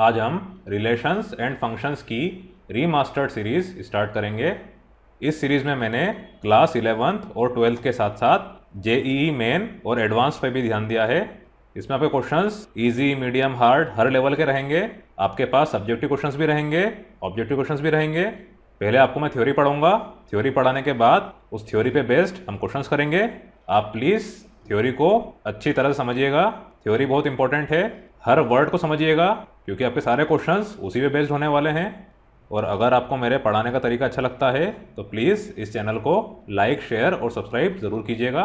आज हम relations and functions की रीमास्टर्ड सीरीज स्टार्ट करेंगे। इस सीरीज में मैंने क्लास 11th और 12th के साथ साथ जेईई मेन और एडवांस पे भी ध्यान दिया है। इसमें आपके क्वेश्चंस इजी, मीडियम, हार्ड हर लेवल के रहेंगे। आपके पास सब्जेक्टिव क्वेश्चंस भी रहेंगे, ऑब्जेक्टिव क्वेश्चंस भी रहेंगे। पहले आपको मैं थ्योरी पढ़ाऊंगा, थ्योरी पढ़ाने के बाद उस थ्योरी पे बेस्ड हम क्वेश्चंस करेंगे। आप प्लीज़ थ्योरी को अच्छी तरह से समझिएगा, थ्योरी बहुत इंपॉर्टेंट है। हर वर्ड को समझिएगा क्योंकि आपके सारे क्वेश्चंस उसी पे बेस्ड होने वाले हैं। और अगर आपको मेरे पढ़ाने का तरीका अच्छा लगता है तो प्लीज़ इस चैनल को लाइक, शेयर और सब्सक्राइब ज़रूर कीजिएगा।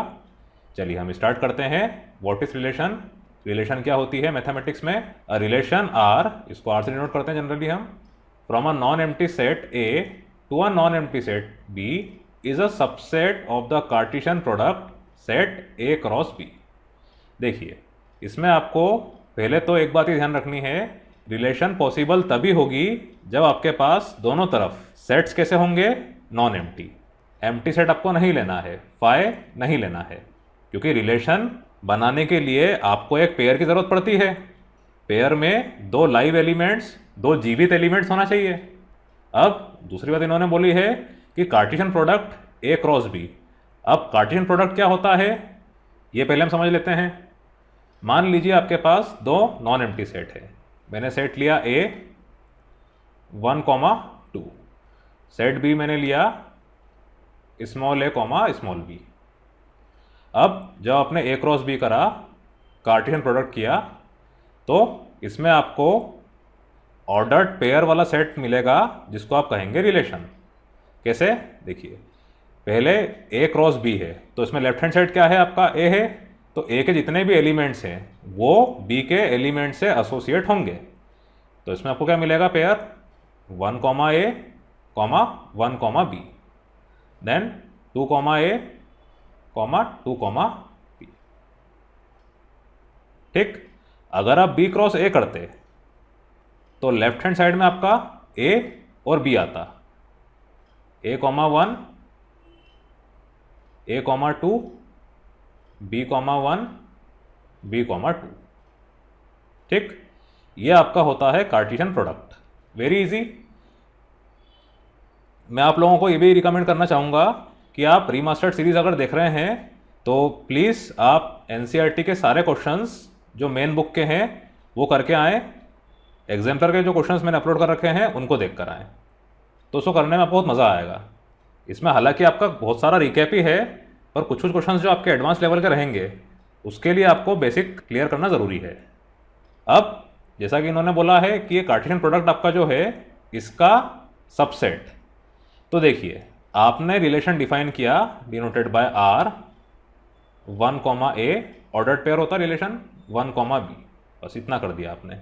चलिए हम स्टार्ट करते हैं। What is relation? रिलेशन क्या होती है मैथमेटिक्स में? अ रिलेशन आर, इसको आर से डिनोट करते हैं जनरली हम। From a non empty set A to a non empty set B is a subset of the Cartesian product set A cross B. देखिए, इसमें आपको पहले तो एक बात ही ध्यान रखनी है, रिलेशन पॉसिबल तभी होगी जब आपके पास दोनों तरफ सेट्स कैसे होंगे? Non empty. एम्प्टी सेट आपको नहीं लेना है, फाई नहीं लेना है, क्योंकि रिलेशन बनाने के लिए आपको एक पेयर की ज़रूरत पड़ती है। पेयर में दो लाइव एलिमेंट्स, दो जीवित एलिमेंट्स होना चाहिए। अब दूसरी बात इन्होंने बोली है कि Cartesian product A cross B. अब कार्टेशियन प्रोडक्ट क्या होता है ये पहले हम समझ लेते हैं। मान लीजिए आपके पास दो नॉन एम्प्टी सेट है। मैंने सेट लिया ए 1,2, सेट बी मैंने लिया स्मॉल ए, स्मॉल बी। अब जब आपने ए क्रॉस बी करा, कार्टेशियन प्रोडक्ट किया, तो इसमें आपको ऑर्डर्ड पेयर वाला सेट मिलेगा जिसको आप कहेंगे रिलेशन। कैसे? देखिए, पहले ए क्रॉस बी है तो इसमें लेफ्ट हैंड साइड क्या है? आपका ए है, तो ए के जितने भी एलिमेंट्स हैं वो बी के एलिमेंट से एसोसिएट होंगे। तो इसमें आपको क्या मिलेगा? पेयर 1, ए, 1, बी, देन 2, ए, 2, बी। ठीक। अगर आप बी क्रॉस ए करते तो लेफ्ट हैंड साइड में आपका ए और बी आता, ए 1, ए 2, बी 1, बी 2। ठीक, ये आपका होता है कार्टेशियन प्रोडक्ट। Very easy. मैं आप लोगों को ये भी रिकमेंड करना चाहूँगा कि आप रीमास्टर्ड सीरीज अगर देख रहे हैं तो प्लीज़ आप एनसीईआरटी के सारे क्वेश्चंस जो मेन बुक के हैं वो करके आएँ। एग्जाम्पलर के जो क्वेश्चंस मैंने अपलोड कर रखे हैं उनको देख कर आएँ, तो उसको करने में आपको बहुत मज़ा आएगा। इसमें हालांकि आपका बहुत सारा रिकैप ही है, पर कुछ कुछ क्वेश्चंस जो आपके एडवांस लेवल के रहेंगे उसके लिए आपको बेसिक क्लियर करना ज़रूरी है। अब जैसा कि इन्होंने बोला है कि ये कार्टेशियन प्रोडक्ट आपका जो है इसका सबसेट, तो देखिए आपने रिलेशन डिफाइन किया denoted by R. 1, A ordered pair होता रिलेशन, 1, बी, बस इतना कर दिया आपने।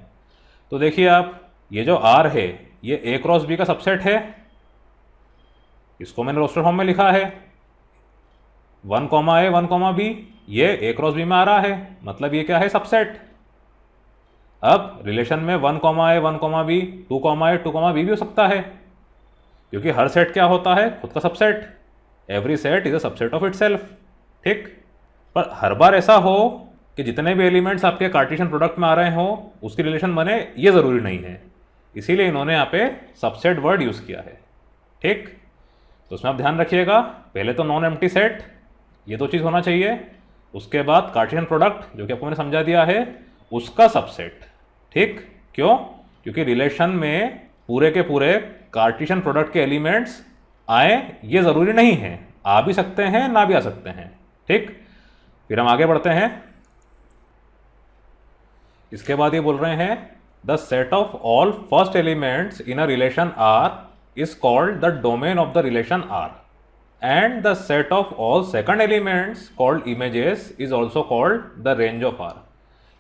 तो देखिए आप, ये जो आर है ये ए क्रॉस बी का सबसेट है। इसको मैंने रोस्टर फॉर्म में लिखा है 1, ए, 1, बी। ये ए क्रॉस बी में आ रहा है, मतलब ये क्या है? सबसेट। अब रिलेशन में 1, ए, 1, बी, 2, ए, 2, बी भी हो सकता है, क्योंकि हर सेट क्या होता है? खुद का subset. Every set is a subset of itself. ठीक। पर हर बार ऐसा हो कि जितने भी एलिमेंट्स आपके कार्टेशियन प्रोडक्ट में आ रहे हो उसकी रिलेशन बने, ये ज़रूरी नहीं है। इसीलिए इन्होंने यहाँ पे सबसेट वर्ड यूज़ किया है। ठीक। तो उसमें आप ध्यान रखिएगा, पहले तो नॉन एम्प्टी सेट, ये दो चीज़ होना चाहिए। उसके बाद कार्टेशियन प्रोडक्ट जो कि आपको मैंने समझा दिया है, उसका सबसेट। ठीक। क्यों? क्योंकि रिलेशन में पूरे के पूरे कार्टेशियन प्रोडक्ट के एलिमेंट्स आए ये ज़रूरी नहीं है, आ भी सकते हैं, ना भी आ सकते हैं। ठीक। फिर हम आगे बढ़ते हैं। इसके बाद ये बोल रहे हैं the set of all first elements in a relation R is called the domain of the relation R, and the set of all second elements called images is also called the range of R.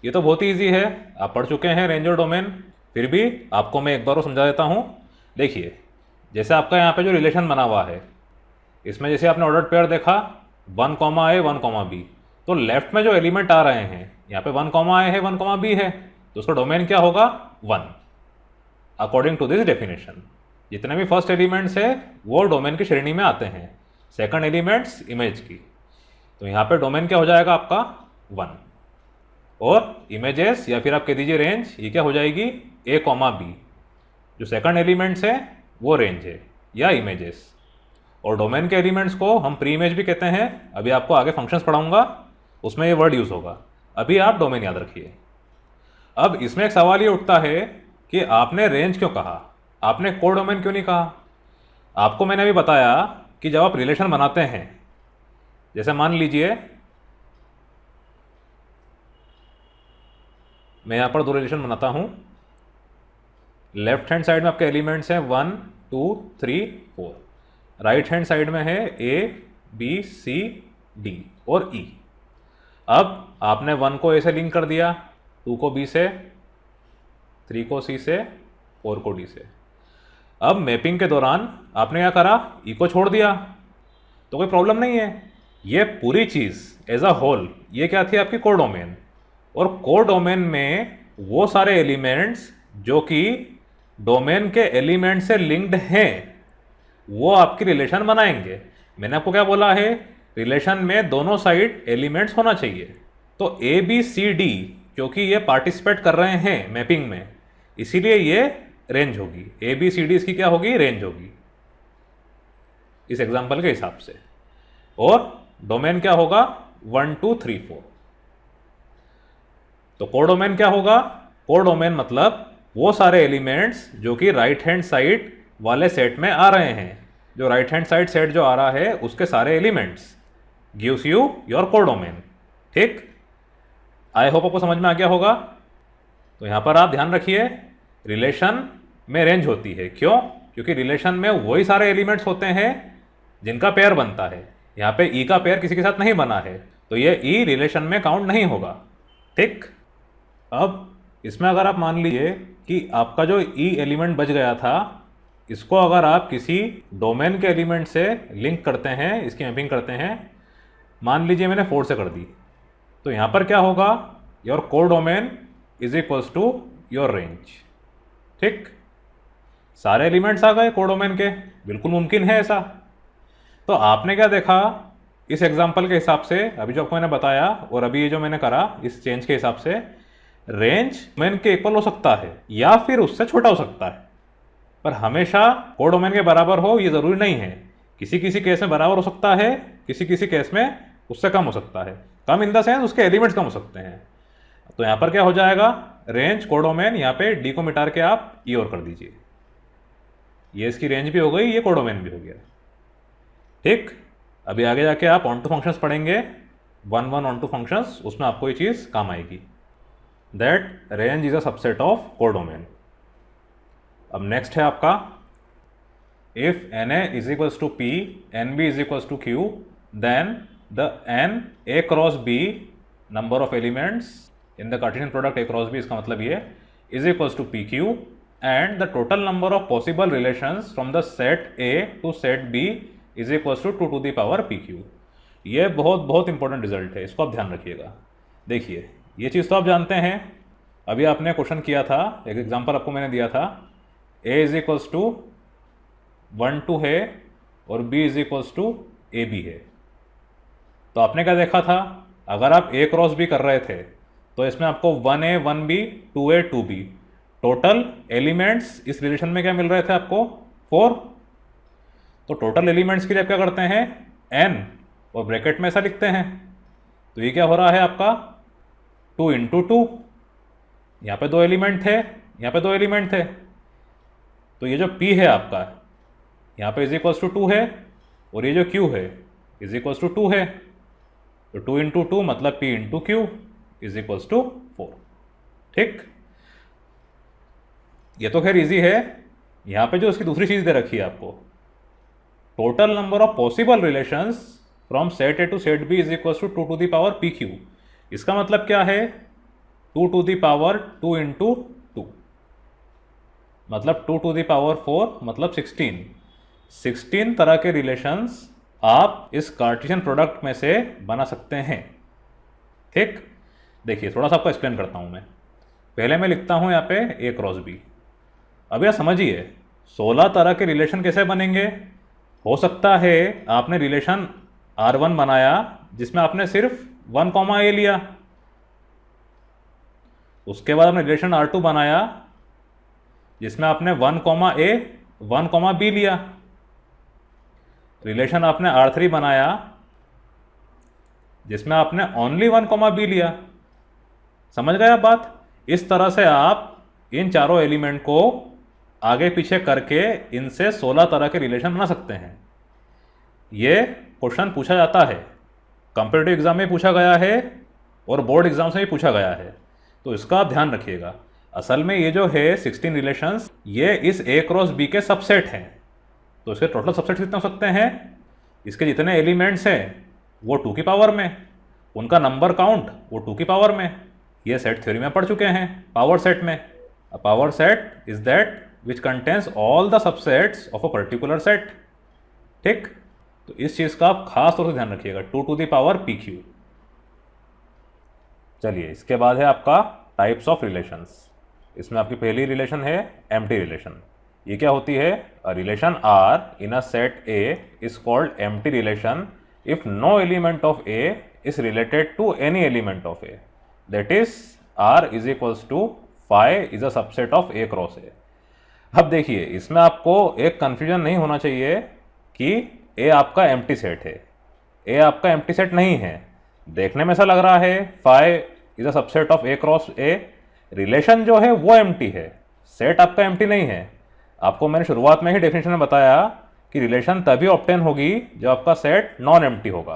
ये तो बहुत ही easy है, आप पढ़ चुके हैं range और domain, फिर भी आपको मैं एक बार और समझा देता हूँ। देखिए, जैसे आपका यहाँ पे जो रिलेशन बना हुआ है, इसमें जैसे आपने ऑर्डर्ड पेयर देखा 1, ए, 1, बी, तो लेफ्ट में जो एलिमेंट आ रहे हैं यहाँ पे 1, ए है, 1, बी है, तो उसका डोमेन क्या होगा? 1, अकॉर्डिंग टू दिस डेफिनेशन। जितने भी फर्स्ट एलिमेंट्स है वो डोमेन की श्रेणी में आते हैं, सेकंड एलिमेंट्स इमेज की। तो यहाँ पे डोमेन क्या हो जाएगा आपका? 1, और इमेजेस या फिर आप कह दीजिए रेंज, ये क्या हो जाएगी? ए कॉमा बी, जो सेकंड एलिमेंट्स है वो रेंज है या इमेजेस। और डोमेन के एलिमेंट्स को हम प्री इमेज भी कहते हैं। अभी आपको आगे फंक्शंस पढ़ाऊंगा, उसमें ये वर्ड यूज़ होगा। अभी आप डोमेन याद रखिए। अब इसमें एक सवाल ये उठता है कि आपने रेंज क्यों कहा, आपने कोडोमेन क्यों नहीं कहा। आपको मैंने अभी बताया कि जब आप रिलेशन बनाते हैं, जैसे मान लीजिए मैं यहाँ पर दो रिलेशन बनाता हूँ। लेफ्ट हैंड साइड में आपके एलिमेंट्स हैं 1 2 3 4, राइट हैंड साइड में है ए बी सी डी और ई। अब आपने 1 को ए से लिंक कर दिया, 2 को बी से, 3 को सी से, 4 को डी से। अब मैपिंग के दौरान आपने क्या करा, ई को छोड़ दिया, तो कोई प्रॉब्लम नहीं है। ये पूरी चीज़ एज अ होल ये क्या थी, आपकी कोडोमेन। और कोडोमेन में वो सारे एलिमेंट्स जो कि डोमेन के एलिमेंट से लिंक्ड हैं, वो आपकी रिलेशन बनाएंगे। मैंने आपको क्या बोला है, रिलेशन में दोनों साइड एलिमेंट्स होना चाहिए। तो ए बी सी डी क्योंकि ये पार्टिसिपेट कर रहे हैं मैपिंग में, इसीलिए ये रेंज होगी। ए बी सी डी इसकी क्या होगी, रेंज होगी इस एग्जांपल के हिसाब से। और डोमेन क्या होगा, 1 2 3 4। तो कोडोमेन क्या होगा, कोडोमेन मतलब वो सारे एलिमेंट्स जो कि राइट हैंड साइड वाले सेट में आ रहे हैं। जो राइट हैंड साइड सेट जो आ रहा है उसके सारे elements gives you your codomain. ठीक, आई होप आपको समझ में आ गया होगा। तो यहां पर आप ध्यान रखिए, रिलेशन में रेंज होती है। क्यों, क्योंकि रिलेशन में वही सारे एलिमेंट्स होते हैं जिनका पेयर बनता है। यहाँ पे ई का पेयर किसी के साथ नहीं बना है, तो ये ई रिलेशन में काउंट नहीं होगा। ठीक, अब इसमें अगर आप मान लीजिए कि आपका जो ई एलिमेंट बच गया था, इसको अगर आप किसी डोमेन के एलिमेंट से लिंक करते हैं, इसकी मैपिंग करते हैं, मान लीजिए मैंने 4 से कर दी, तो यहाँ पर क्या होगा, your codomain is equals to your range. ठीक, सारे एलिमेंट्स आ गए कोडोमेन के, बिल्कुल मुमकिन है ऐसा। तो आपने क्या देखा इस एग्जांपल के हिसाब से, अभी जो आपको मैंने बताया और अभी ये जो मैंने करा इस चेंज के हिसाब से, रेंज डोमेन के इक्वल हो सकता है या फिर उससे छोटा हो सकता है, पर हमेशा कोडोमेन के बराबर हो ये ज़रूरी नहीं है। किसी किसी केस में बराबर हो सकता है, किसी किसी केस में उससे कम हो सकता है। कम इन द सेंस उसके एलिमेंट्स कम हो सकते हैं। तो यहाँ पर क्या हो जाएगा, रेंज कोडोमेन, यहाँ पे डी को मिटा के आप ई और कर दीजिए। ये इसकी रेंज भी हो गई, ये कोडोमेन भी हो गया। ठीक, अभी आगे जाके आप ऑन टू फंक्शंस पढ़ेंगे, 1 1 ऑन टू फंक्शंस, उसमें आपको ये चीज़ काम आएगी। That range is a subset of codomain. अब नेक्स्ट है आपका, if N A is equals to P, N B is equals to Q, then the N A cross B number of elements in the Cartesian product A cross B, इसका मतलब ये is equals to P Q, and the total number of possible relations from the set A to set B is equals to 2 to the power P Q. ये बहुत important result है, इसको आप ध्यान रखिएगा। देखिए, ये चीज़ तो आप जानते हैं, अभी आपने क्वेश्चन किया था, एक एग्जांपल आपको मैंने दिया था, a इज इक्वल्स टू 1 2 है और b is equals to A B है। तो आपने क्या देखा था, अगर आप a क्रॉस b कर रहे थे तो इसमें आपको 1a 1b 2a 2b total elements इस रिलेशन में क्या मिल रहे थे आपको, 4। तो टोटल एलिमेंट्स के लिए आप क्या करते हैं, n और ब्रैकेट में ऐसा लिखते हैं। तो ये क्या हो रहा है आपका 2 इंटू 2, यहाँ पे 2 एलिमेंट थे, यहाँ पे 2 एलिमेंट थे, तो ये जो p है आपका यहाँ पे इज इक्वल्स टू 2 है, और ये जो q है इज इक्वल्स टू 2 है। तो 2 इंटू 2 मतलब p into Q is equals to 4। ठीक, ये तो खैर इजी है। यहाँ पे जो इसकी दूसरी चीज़ दे रखी है आपको, total number of possible relations from set A to set B is equals to 2 to the power P Q. इसका मतलब क्या है, 2 टू द पावर 2 इंटू 2 मतलब 2 टू द पावर 4 मतलब 16 तरह के रिलेशंस आप इस कार्टेशियन प्रोडक्ट में से बना सकते हैं। ठीक, देखिए थोड़ा सा आपको एक्सप्लेन करता हूं मैं। पहले मैं लिखता हूं यहाँ पे ए क्रॉस बी। अब यह समझिए 16 तरह के रिलेशन कैसे बनेंगे। हो सकता है आपने रिलेशन R1 बनाया जिसमें आपने सिर्फ 1 कॉमा ए लिया, उसके बाद आपने रिलेशन R2 बनाया जिसमें आपने 1 कॉमा ए 1 कॉमा बी लिया, रिलेशन आपने R3 बनाया जिसमें आपने ओनली 1 कॉमा बी लिया। समझ गए आप बात? इस तरह से आप इन चारों एलिमेंट को आगे पीछे करके इनसे 16 तरह के रिलेशन बना सकते हैं। ये क्वेश्चन पूछा जाता है, कॉम्पिटिटिव एग्जाम में पूछा गया है और बोर्ड एग्जाम से भी पूछा गया है, तो इसका आप ध्यान रखिएगा। असल में ये जो है 16 रिलेशंस, ये इस ए क्रॉस बी के सबसेट हैं। तो इसके टोटल सबसेट कितने हो सकते हैं? इसके जितने एलिमेंट्स हैं वो 2 की पावर में, उनका नंबर काउंट वो 2 की पावर में। ये सेट थ्योरी में पढ़ चुके हैं पावर सेट में। A power set is that which contains all the subsets of a particular set. ठीक, तो इस चीज़ का आप खास तौर से ध्यान रखिएगा, 2 टू द पावर PQ। चलिए, इसके बाद है आपका टाइप्स ऑफ रिलेशंस। इसमें आपकी पहली रिलेशन है एम्प्टी रिलेशन। ये क्या होती है? A relation R in a set A is called empty relation if no element of A is related to any element of A, that is R is equals to phi is a subset of A cross A। अब देखिए, इसमें आपको एक confusion नहीं होना चाहिए कि A आपका एम्प्टी सेट है। A आपका एम्प्टी सेट नहीं है। देखने में ऐसा लग रहा है phi is a subset of A cross A, relation जो है वो एम्प्टी है, सेट आपका एम्प्टी नहीं है। आपको मैंने शुरुआत में ही डेफिनेशन में बताया कि रिलेशन तभी ऑब्टेन होगी जब आपका सेट नॉन एम्प्टी होगा।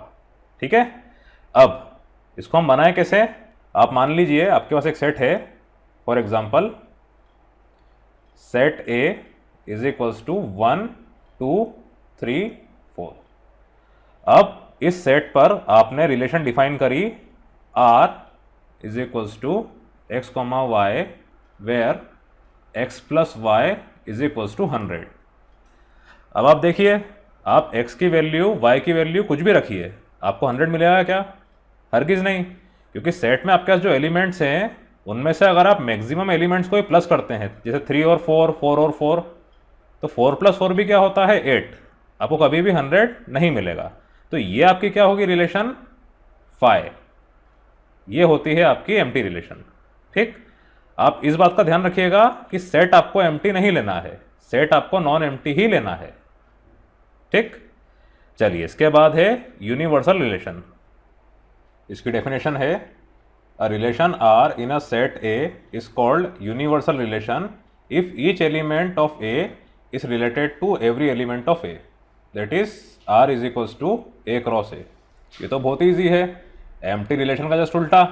ठीक है, अब इसको हम बनाएं कैसे? आप मान लीजिए आपके पास एक सेट है, for example set A is equals to 1 2 3 4। अब इस सेट पर आपने रिलेशन डिफाइन करी R is equals to x comma Y where x plus Y is equals to 100। अब आप देखिए, आप x की वैल्यू y की वैल्यू कुछ भी रखिए, आपको 100 मिलेगा क्या? हरगिज नहीं, क्योंकि सेट में आपके पास जो एलिमेंट्स हैं उनमें से अगर आप मैक्सिमम एलिमेंट्स को ही प्लस करते हैं, जैसे 3 और 4 4 और 4, तो 4 प्लस 4 भी क्या होता है? 8। आपको कभी भी 100 नहीं मिलेगा। तो ये आपकी क्या होगी रिलेशन? phi। ये होती है आपकी एम्प्टी रिलेशन। ठीक, आप इस बात का ध्यान रखिएगा कि सेट आपको एम्प्टी नहीं लेना है, सेट आपको नॉन एम्प्टी ही लेना है। ठीक, चलिए, इसके बाद है यूनिवर्सल रिलेशन। इसकी डेफिनेशन है a relation R in a set A is called universal relation if each element of A is related to every element of A, that is R is equals to A cross A। ये तो बहुत easy है, empty relation का just उल्टा।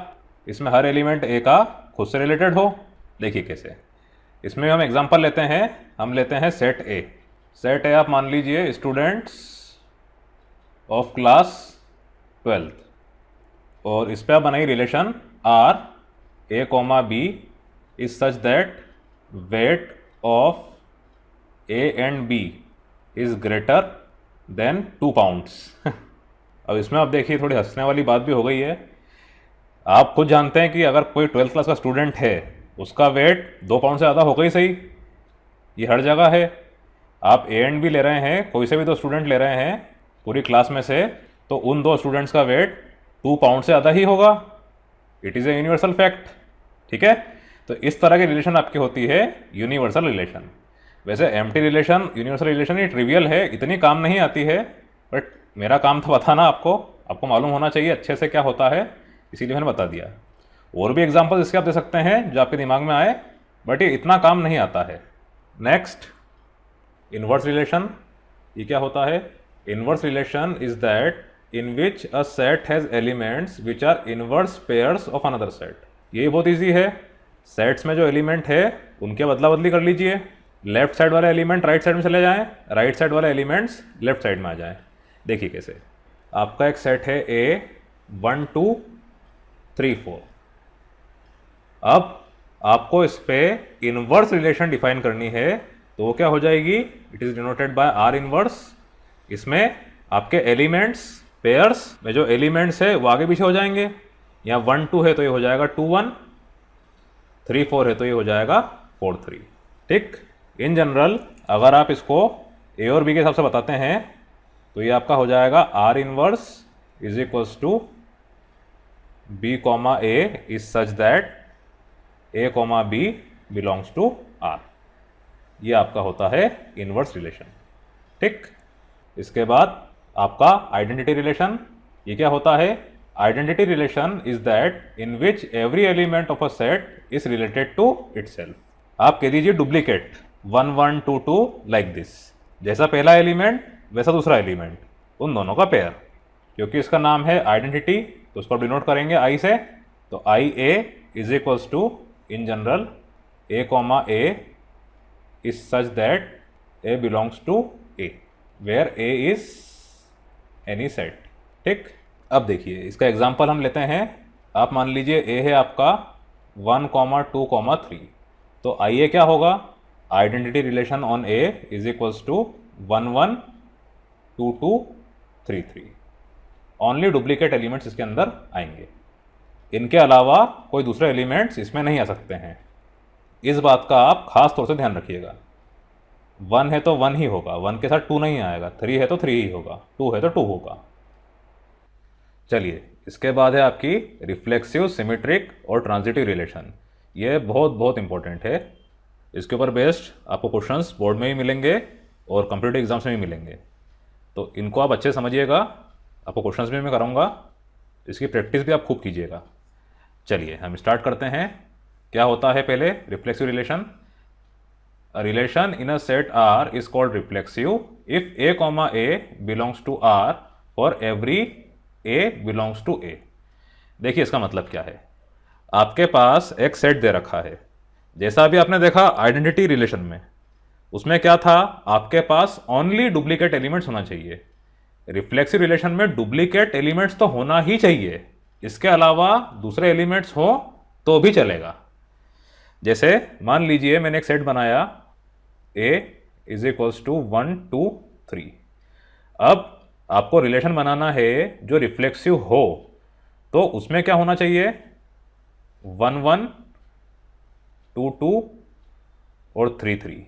इसमें हर element A का खुद से रिलेटेड हो। देखिए कैसे, इसमें हम एग्जांपल लेते हैं, हम लेते हैं सेट A। सेट A आप मान लीजिए स्टूडेंट्स ऑफ क्लास 12th, और इस पर आप बनाइए relation R A comma B is such that weight of A and B is greater than 2 pounds. अब इसमें आप देखिए थोड़ी हंसने वाली बात भी हो गई है। आप खुद जानते हैं कि अगर कोई 12th क्लास का स्टूडेंट है, उसका वेट 2 पाउंड से ज़्यादा होगा ही सही, ये हर जगह है। आप A एंड B ले रहे हैं, कोई से भी 2 स्टूडेंट ले रहे हैं पूरी क्लास में से, तो उन 2 स्टूडेंट्स का वेट 2 पाउंड से ज़्यादा ही होगा। It is a universal fact. ठीक है, तो इस तरह की रिलेशन आपकी होती है यूनिवर्सल रिलेशन। वैसे एम्प्टी रिलेशन यूनिवर्सल रिलेशन ये ट्रिवियल है, इतनी काम नहीं आती है, बट मेरा काम था बताना आपको मालूम होना चाहिए अच्छे से क्या होता है, इसीलिए मैंने बता दिया। और भी एग्जांपल इसके आप दे सकते हैं जो आपके दिमाग में आए, बट ये इतना काम नहीं आता है। Next, inverse relation. ये क्या होता है? Inverse relation is that in which a set has elements which are inverse pairs of another set. ये बहुत ईजी है, सेट्स में जो एलिमेंट है उनके बदला बदली कर लीजिए। लेफ्ट साइड वाले एलिमेंट राइट साइड में चले जाएं, राइट साइड वाले एलिमेंट्स लेफ्ट साइड में आ जाएं। देखिए कैसे, आपका एक सेट है A 1 2 3 4। अब आपको इस पे इनवर्स रिलेशन डिफाइन करनी है, तो वो क्या हो जाएगी? It is denoted by R inverse. इसमें आपके एलिमेंट्स पेयर्स में जो एलिमेंट्स है वो आगे पीछे हो जाएंगे। यहाँ 1 2 है तो ये हो जाएगा 2 1, 3 4 है तो ये हो जाएगा 4 3। ठीक, इन जनरल अगर आप इसको A और B के हिसाब से बताते हैं तो ये आपका हो जाएगा R inverse is equals to B comma A is such that A comma B belongs to R। ये आपका होता है इनवर्स रिलेशन। ठीक, इसके बाद आपका आइडेंटिटी रिलेशन, ये क्या होता है? Identity relation is that in which every element of a set is related to itself. आप कह दीजिए डुप्लीकेट 1 1 2 2 लाइक दिस, जैसा पहला एलिमेंट वैसा दूसरा एलिमेंट, उन दोनों का पेयर। क्योंकि इसका नाम है आइडेंटिटी तो उसको डिनोट करेंगे आई से, तो I A is equals to in general A comma A is such that A belongs to A where A is any set. ठीक, अब देखिए इसका एग्जांपल हम लेते हैं। आप मान लीजिए ए है आपका 1 2 3, तो आइए क्या होगा? Identity relation on A is equals to 1 1 2 2 3 3। Only duplicate elements इसके अंदर आएंगे, इनके अलावा कोई दूसरे एलिमेंट्स इसमें नहीं आ सकते हैं। इस बात का आप खास तौर से ध्यान रखिएगा। 1 है तो 1 ही होगा, 1 के साथ 2 नहीं आएगा, 3 है तो 3 ही होगा, 2 है तो 2 होगा। चलिए, इसके बाद है आपकी रिफ्लेक्सिव, सिमेट्रिक और ट्रांजिटिव रिलेशन। ये बहुत बहुत इंपॉर्टेंट है। इसके ऊपर बेस्ड आपको क्वेश्चंस बोर्ड में भी मिलेंगे और कम्पिटिटिव एग्जाम्स में भी मिलेंगे, तो इनको आप अच्छे से समझिएगा। आपको क्वेश्चंस भी मैं कराऊंगा, इसकी प्रैक्टिस भी आप खूब कीजिएगा। चलिए हम स्टार्ट करते हैं। क्या होता है पहले? Reflexive relation. A relation in a set R is called reflexive if A comma A belongs to R for every A belongs to A। देखिए इसका मतलब क्या है। आपके पास एक सेट दे रखा है, जैसा अभी आपने देखा आइडेंटिटी रिलेशन में, उसमें क्या था? आपके पास ओनली डुप्लीकेट एलिमेंट्स होना चाहिए। रिफ्लेक्सिव रिलेशन में डुप्लीकेट एलिमेंट्स तो होना ही चाहिए, इसके अलावा दूसरे एलिमेंट्स हो तो भी चलेगा। जैसे मान लीजिए मैंने एक सेट बनाया A इज इक्वल्स टू 1 2 3। अब आपको रिलेशन बनाना है जो रिफ्लेक्सिव हो, तो उसमें क्या होना चाहिए? 1 1 2 2 और 3 3।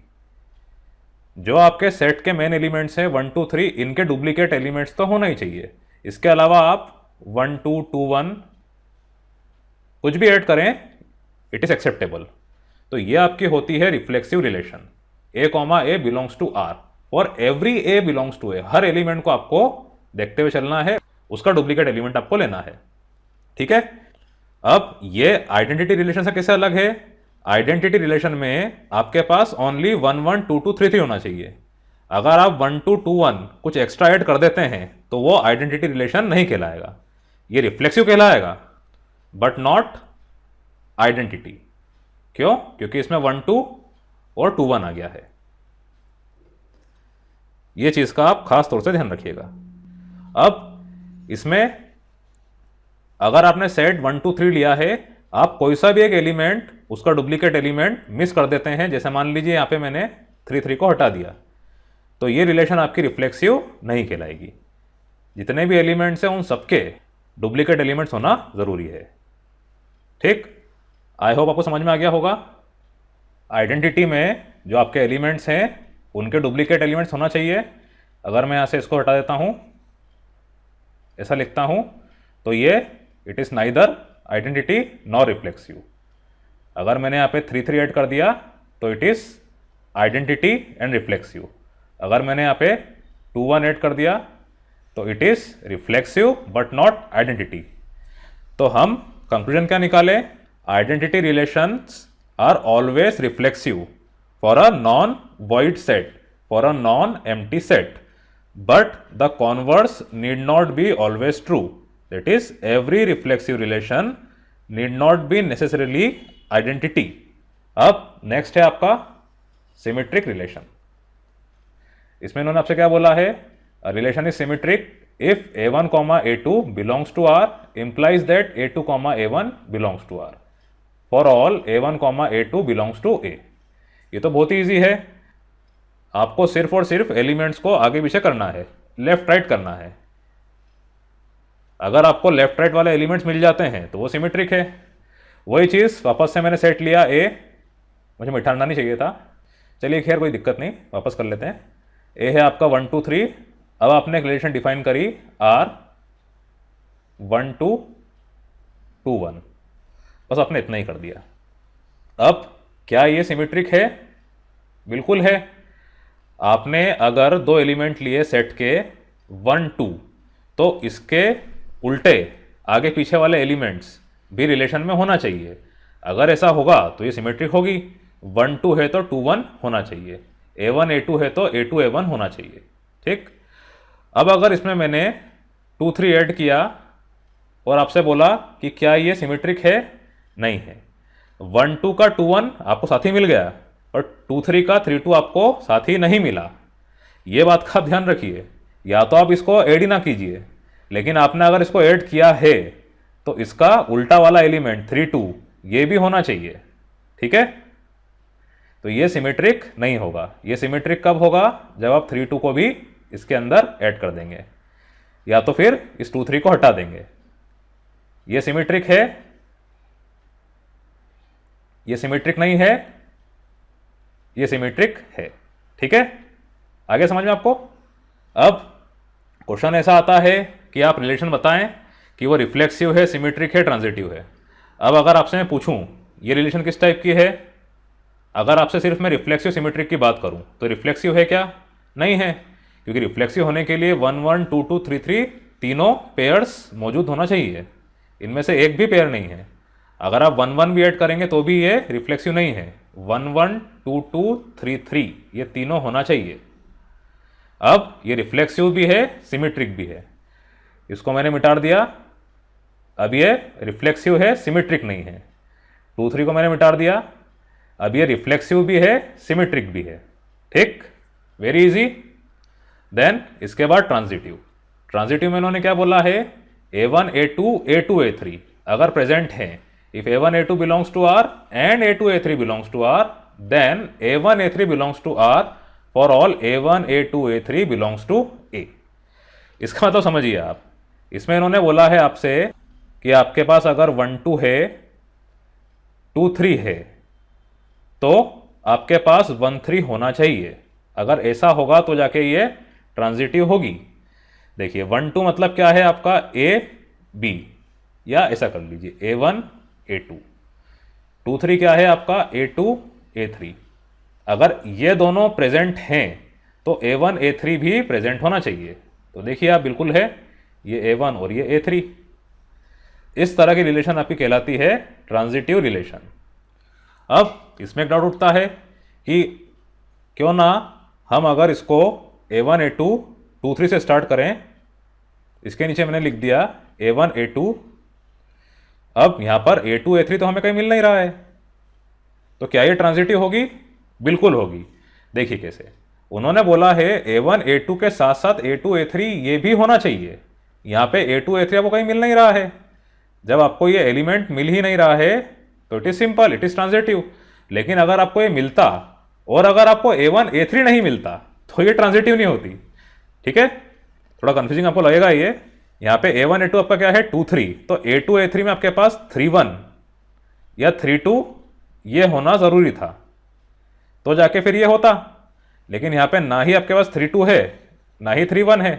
जो आपके सेट के मेन एलिमेंट्स हैं 1 2 3, इनके डुप्लीकेट एलिमेंट्स तो होना ही चाहिए। इसके अलावा आप 1 2 2 1 कुछ भी ऐड करें, इट इज एक्सेप्टेबल। तो ये आपकी होती है reflexive relation. A comma A belongs to R और every A belongs to A. हर एलिमेंट को आपको देखते हुए चलना है, उसका डुप्लीकेट एलिमेंट आपको लेना है। ठीक है, अब ये आइडेंटिटी रिलेशन से कैसे अलग है? आइडेंटिटी रिलेशन में आपके पास ओनली 1 1 2 2 3 3 होना चाहिए। अगर आप 1 2 2 1 कुछ एक्स्ट्रा ऐड कर देते हैं तो वो आइडेंटिटी रिलेशन नहीं कहलाएगा, ये रिफ्लेक्सिव कहलाएगा, बट नॉट आइडेंटिटी। क्यों? क्योंकि इसमें 1 2 और 2 1 आ गया है। यह चीज का आप खास तौर से ध्यान रखिएगा। अब इसमें अगर आपने सेट 1 2 3 लिया है, आप कोई सा भी एक एलिमेंट, उसका डुप्लीकेट एलिमेंट मिस कर देते हैं, जैसे मान लीजिए यहां पे मैंने 3 3 को हटा दिया, तो ये रिलेशन आपकी रिफ्लेक्सिव नहीं कहलाएगी। जितने भी एलिमेंट्स हैं उन सबके डुप्लीकेट एलिमेंट्स होना जरूरी है। ठीक, आई होप आपको समझ में आ गया होगा। आइडेंटिटी में जो आपके एलिमेंट्स हैं उनके डुप्लीकेट एलिमेंट्स होना चाहिए। अगर मैं यहाँ से इसको हटा देता हूँ, ऐसा लिखता हूँ, तो ये it is neither identity nor reflexive. अगर मैंने यहाँ पे 3 3 ऐड कर दिया तो it is identity and reflexive. अगर मैंने यहाँ पे 2 1 ऐड कर दिया तो it is reflexive but not identity. तो हम कंक्लूजन क्या निकाले? Identity relations are always reflexive for a non-void set, for a non-empty set, but the converse need not be always true. That is, every reflexive relation need not be necessarily identity. अब next है आपका symmetric relation. इसमें इन्होंने आपसे क्या बोला है? Relation is symmetric if a1 a2 belongs to R implies that a2 a1 belongs to R for all a1 a2 belongs to A। ये तो बहुत ही ईजी है, आपको सिर्फ और सिर्फ एलिमेंट्स को आगे पीछे करना है, लेफ्ट राइट करना है। अगर आपको लेफ्ट राइट वाले एलिमेंट्स मिल जाते हैं तो वो सिमेट्रिक है। वही चीज़ वापस से मैंने सेट लिया ए, मुझे मिठाना नहीं चाहिए था, चलिए खैर कोई दिक्कत नहीं, वापस कर लेते हैं। ए है आपका 1 2 3। अब आपने एक रिलेशन डिफाइन करी आर 1 2 2 1, बस आपने इतना ही कर दिया। अब क्या ये सिमेट्रिक है? बिल्कुल है। आपने अगर दो एलिमेंट लिए सेट के 1 2, तो इसके उल्टे आगे पीछे वाले एलिमेंट्स भी रिलेशन में होना चाहिए। अगर ऐसा होगा तो ये सिमेट्रिक होगी। 1 2 है तो 2 1 होना चाहिए, A1 A2 है तो A2 A1 होना चाहिए। ठीक। अब अगर इसमें मैंने 2 3 ऐड किया और आपसे बोला कि क्या ये सिमेट्रिक है, नहीं है। 1 2 का 2 1 आपको साथी मिल गया और 2 3 का 3 2 आपको साथी नहीं मिला। ये बात का आप ध्यान रखिए। या तो आप इसको ऐड ही ना कीजिए, लेकिन आपने अगर इसको ऐड किया है तो इसका उल्टा वाला एलिमेंट 3 2 ये भी होना चाहिए। ठीक है, तो ये सिमेट्रिक नहीं होगा। ये सिमेट्रिक कब होगा? जब आप 3 2 को भी इसके अंदर ऐड कर देंगे, या तो फिर इस 2 3 को हटा देंगे। ये सिमेट्रिक है, ये सिमेट्रिक नहीं है, ये सिमेट्रिक है। ठीक है, आगे समझ में आपको? अब क्वेश्चन ऐसा आता है कि आप रिलेशन बताएं कि वो रिफ्लेक्सिव है, सिमेट्रिक है, ट्रांजिटिव है। अब अगर आपसे मैं पूछूं ये रिलेशन किस टाइप की है, अगर आपसे सिर्फ मैं रिफ्लेक्सिव सिमेट्रिक की बात करूं तो रिफ्लेक्सिव है क्या? नहीं है, क्योंकि रिफ्लेक्सिव होने के लिए 1 1 2 2 3 3 तीनों पेयर्स मौजूद होना चाहिए। इनमें से एक भी पेयर नहीं है। अगर आप 1 1 भी ऐड करेंगे तो भी ये रिफ्लेक्सिव नहीं है। 1 1 2 2 3 3 ये तीनों होना चाहिए। अब ये रिफ्लेक्सिव भी है, सिमेट्रिक भी है। इसको मैंने मिटा दिया। अब ये रिफ्लेक्सिव है, सिमेट्रिक नहीं है। 2 3 को मैंने मिटा दिया। अब ये रिफ्लेक्सिव भी है, सिमेट्रिक भी है। ठीक, वेरी इजी। देन इसके बाद ट्रांजिटिव। ट्रांजिटिव में इन्होंने क्या बोला है? A1 A2 A2 A3 अगर प्रेजेंट है, if A1 A2 belongs to R and A2 A3 belongs to R, then A1 A3 belongs to R for all A1 A2 A3 belongs to A। इसका मतलब समझिए आप, इसमें इन्होंने बोला है आपसे कि आपके पास अगर 1 2 है, 2 3 है, तो आपके पास 1 3 होना चाहिए। अगर ऐसा होगा तो जाके ये ट्रांजिटिव होगी। देखिए 1 2 मतलब क्या है आपका? A B, या ऐसा कर लीजिए A1 A2। 2 3 क्या है आपका? A2 A3। अगर ये दोनों प्रेजेंट हैं तो A1 A3 भी प्रेजेंट होना चाहिए। तो देखिए आप, बिल्कुल है, ये A1 और ये A3। इस तरह की रिलेशन आपकी कहलाती है ट्रांजिटिव रिलेशन। अब इसमें एक डाउट उठता है कि क्यों ना हम अगर इसको A1 A2 2 3 से स्टार्ट करें। इसके नीचे मैंने लिख दिया A1 A2। अब यहां पर A2 A3 तो हमें कहीं मिल नहीं रहा है, तो क्या ये ट्रांजिटिव होगी? बिल्कुल होगी। देखिए कैसे, उन्होंने बोला है A1 A2 के साथ साथ A2 A3 ये भी होना चाहिए। यहां पे A2 A3 आपको कहीं मिल नहीं रहा है। जब आपको ये एलिमेंट मिल ही नहीं रहा है तो it is simple, it is transitive. लेकिन अगर आपको ये मिलता और अगर आपको A1 A3 नहीं मिलता तो ये ट्रांजिटिव नहीं होती। ठीक है, थोड़ा कंफ्यूजिंग आपको लगेगा ये। यहाँ पे A1 A2 आपका क्या है? 2 3, तो A2 A3 में आपके पास 3 1 या 3 2 ये होना जरूरी था, तो जाके फिर ये होता। लेकिन यहाँ पे ना ही आपके पास 3 2 है, ना ही 3 1 है।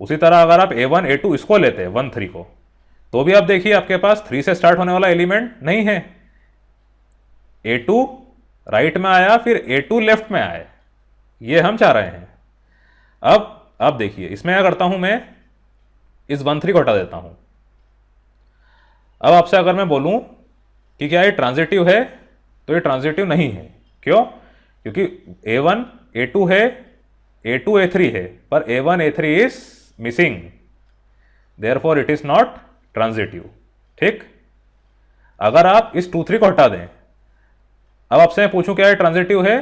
उसी तरह अगर आप A1 A2 इसको लेते 1 3 को, तो भी आप देखिए आपके पास 3 से स्टार्ट होने वाला एलिमेंट नहीं है। A2 राइट में आया, फिर A2 लेफ्ट में आया, ये हम चाह रहे हैं। अब आप देखिए, इसमें क्या करता हूं मैं? इस 1 3 को हटा देता हूं। अब आपसे अगर मैं बोलूं कि क्या ये ट्रांजिटिव है, तो ये ट्रांजिटिव नहीं है। क्यों? क्योंकि A1 A2 है, A2 A3 है, पर A1 A3 is missing, therefore it is not transitive. ठीक, अगर आप इस 2 3 को हटा दें, अब आपसे मैं पूछूं क्या ये ट्रांजिटिव है?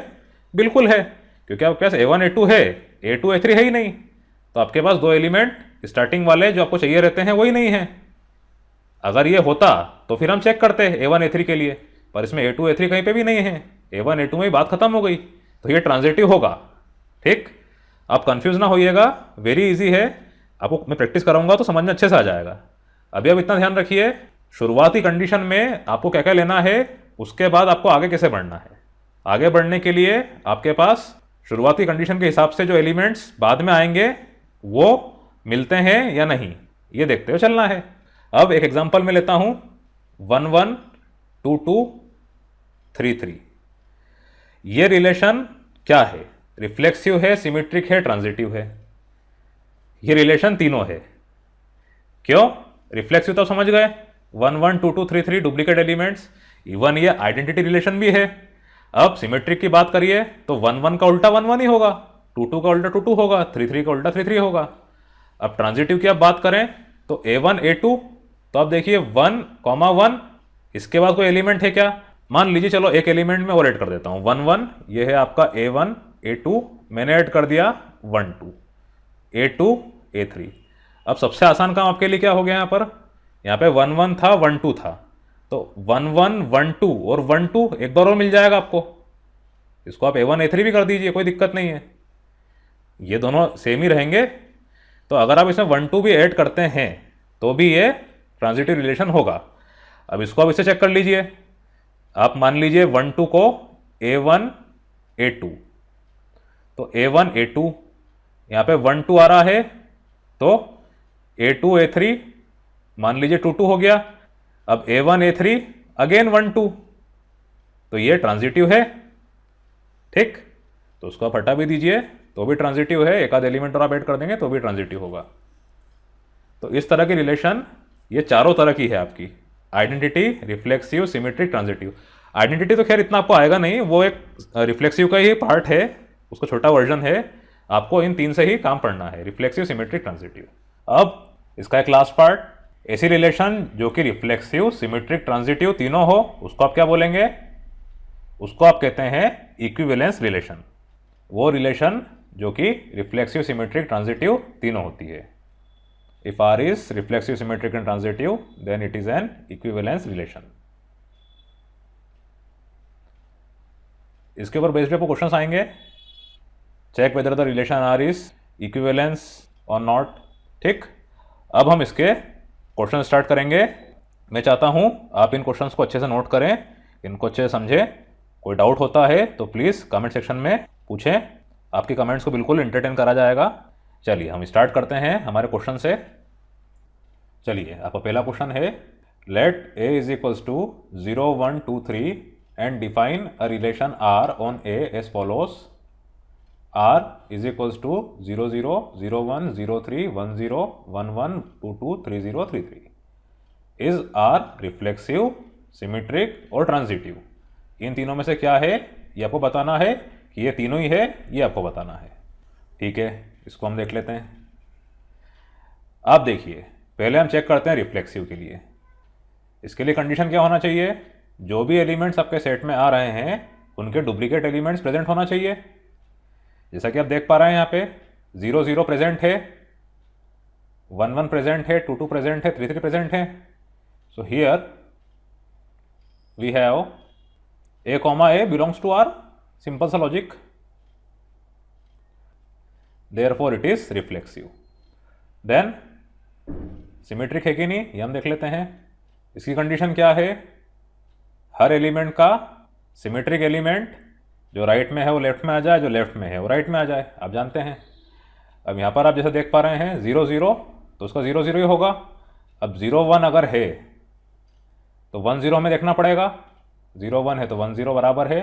बिल्कुल है, क्योंकि आपके पास A1 A2 है, A2 A3 है ही नहीं। तो आपके पास दो एलिमेंट स्टार्टिंग वाले जो आपको चाहिए रहते हैं वही नहीं है। अगर ये होता तो फिर हम चेक करते हैं A1 A3 के लिए, पर इसमें A2 A3 कहीं पे भी नहीं है। A1 A2 में ही बात खत्म हो गई, तो ये ट्रांजिटिव होगा। ठीक, आप कंफ्यूज ना होइएगा, वेरी इजी है। आपको मैं प्रैक्टिस कराऊंगा तो समझ में अच्छे से आ जाएगा। अभी आप इतना ध्यान रखिए, शुरुआती कंडीशन में आपको क्या क्या लेना है, उसके बाद आपको आगे कैसे बढ़ना है। आगे बढ़ने के लिए आपके पास शुरुआती कंडीशन के हिसाब से जो एलिमेंट्स बाद में आएंगे वो मिलते हैं या नहीं, ये देखते हुए चलना है। अब एक एग्जांपल में लेता हूं, 1 1 2 2 3 3। ये रिलेशन क्या है, रिफ्लेक्सिव है, सिमेट्रिक है, ट्रांजिटिव है। ये रिलेशन तीनों है। क्यों? रिफ्लेक्सिव तो समझ गए, 1 1 2 2 3 3 डुप्लीकेट एलिमेंट्स, इवन ये आइडेंटिटी रिलेशन भी है। अब सिमेट्रिक की बात करिए तो 1 1 का उल्टा 1 1 ही होगा, 2 2 का उल्टा 2 2 होगा, 3 3 का उल्टा 3 3 होगा। अब ट्रांजिटिव की आप बात करें तो A1 A2, तो आप देखिए 1 1, इसके बाद कोई एलिमेंट है क्या? मान लीजिए, चलो एक एलिमेंट में और ऐड कर देता हूं, 1 1, ये है आपका A1 A2, मैंने ऐड कर दिया 1 2, A2 A3। अब सबसे आसान काम आपके लिए क्या हो गया, यहाँ पे 1 1 था, 1 2 था, तो 1 1 1 2 और 1 2 एक बार और मिल जाएगा आपको। इसको आप A1 A3 भी कर दीजिए, कोई दिक्कत नहीं है, ये दोनों सेम ही रहेंगे। तो अगर आप इसमें 1 2 भी ऐड करते हैं तो भी ये ट्रांजिटिव रिलेशन होगा। अब इसको आप इससे चेक कर लीजिए, आप मान लीजिए 1 2 को A1 A2, तो A1 A2, यहाँ पे 1 2 आ रहा है, तो A2 A3 मान लीजिए 2 2 हो गया। अब A1 A3 अगेन 1 2, तो ये ट्रांजिटिव है, ठीक। तो उसको आप हटा भी दीजिए तो भी ट्रांजिटिव है, एक आध एलिमेंट और आप ऐड कर देंगे तो भी ट्रांजिटिव होगा। तो इस तरह की रिलेशन ये चारों तरह की है आपकी, identity, reflexive, symmetric, transitive. Identity तो खैर इतना आपको आएगा नहीं, वो एक रिफ्लेक्सिव का ही पार्ट है, उसका छोटा वर्जन है। आपको इन तीन से ही काम पढ़ना है, रिफ्लेक्सिव, सिमेट्रिक, ट्रांजिटिव। अब इसका एक लास्ट पार्ट, ऐसी रिलेशन जो कि रिफ्लेक्सिव, सिमेट्रिक, ट्रांजिटिव तीनों हो, उसको आप क्या बोलेंगे? उसको आप कहते हैं इक्विवेलेंस रिलेशन। वो रिलेशन जो कि रिफ्लेक्सिव, सिमेट्रिक, ट्रांजिटिव तीनों होती है। If R is reflexive, symmetric and transitive, then it is an equivalence relation. इसके ऊपर बेस्ड पे क्वेश्चंस आएंगे, check whether the relation R is equivalence or not, ठीक। अब हम इसके क्वेश्चन स्टार्ट करेंगे। मैं चाहता हूं आप इन क्वेश्चंस को अच्छे से नोट करें, इनको अच्छे से समझें। कोई डाउट होता है तो प्लीज़ कमेंट सेक्शन में पूछें, आपके कमेंट्स को बिल्कुल एंटरटेन करा जाएगा। चलिए हम स्टार्ट करते हैं हमारे क्वेश्चन से। चलिए आपका पहला क्वेश्चन है, let A is equals to 0 1 2 3 and define a relation R on A as follows. R is equals to 0 0 0 1 0 3 1 0 1 1 2 2 3 0 3 3। Is R reflexive, symmetric और ट्रांजिटिव? इन तीनों में से क्या है ये आपको बताना है, कि ये तीनों ही है ये आपको बताना है, ठीक है। इसको हम देख लेते हैं। आप देखिए, पहले हम चेक करते हैं रिफ्लेक्सिव के लिए। इसके लिए कंडीशन क्या होना चाहिए? जो भी एलिमेंट्स आपके सेट में आ रहे हैं उनके डुप्लीकेट एलिमेंट्स प्रेजेंट होना चाहिए। जैसा कि आप देख पा रहे हैं यहाँ पे 0 0 प्रेजेंट है, 1 1 प्रेजेंट है, 2 2 प्रेजेंट है, 3 3 प्रेजेंट है। So here we have A comma A belongs to R, simple सा logic, therefore it is reflexive। Then symmetric है कि नहीं ये हम देख लेते हैं। इसकी कंडीशन क्या है? हर एलिमेंट का सिमेट्रिक एलिमेंट जो राइट में है वो लेफ्ट में आ जाए, जो लेफ्ट में है वो राइट में आ जाए, आप जानते हैं। अब यहाँ पर आप जैसे देख पा रहे हैं 0 0, तो उसका 0 0 ही होगा। अब 0 1 अगर है तो 1 0 हमें देखना पड़ेगा, 0 1 है तो 1 0 बराबर है,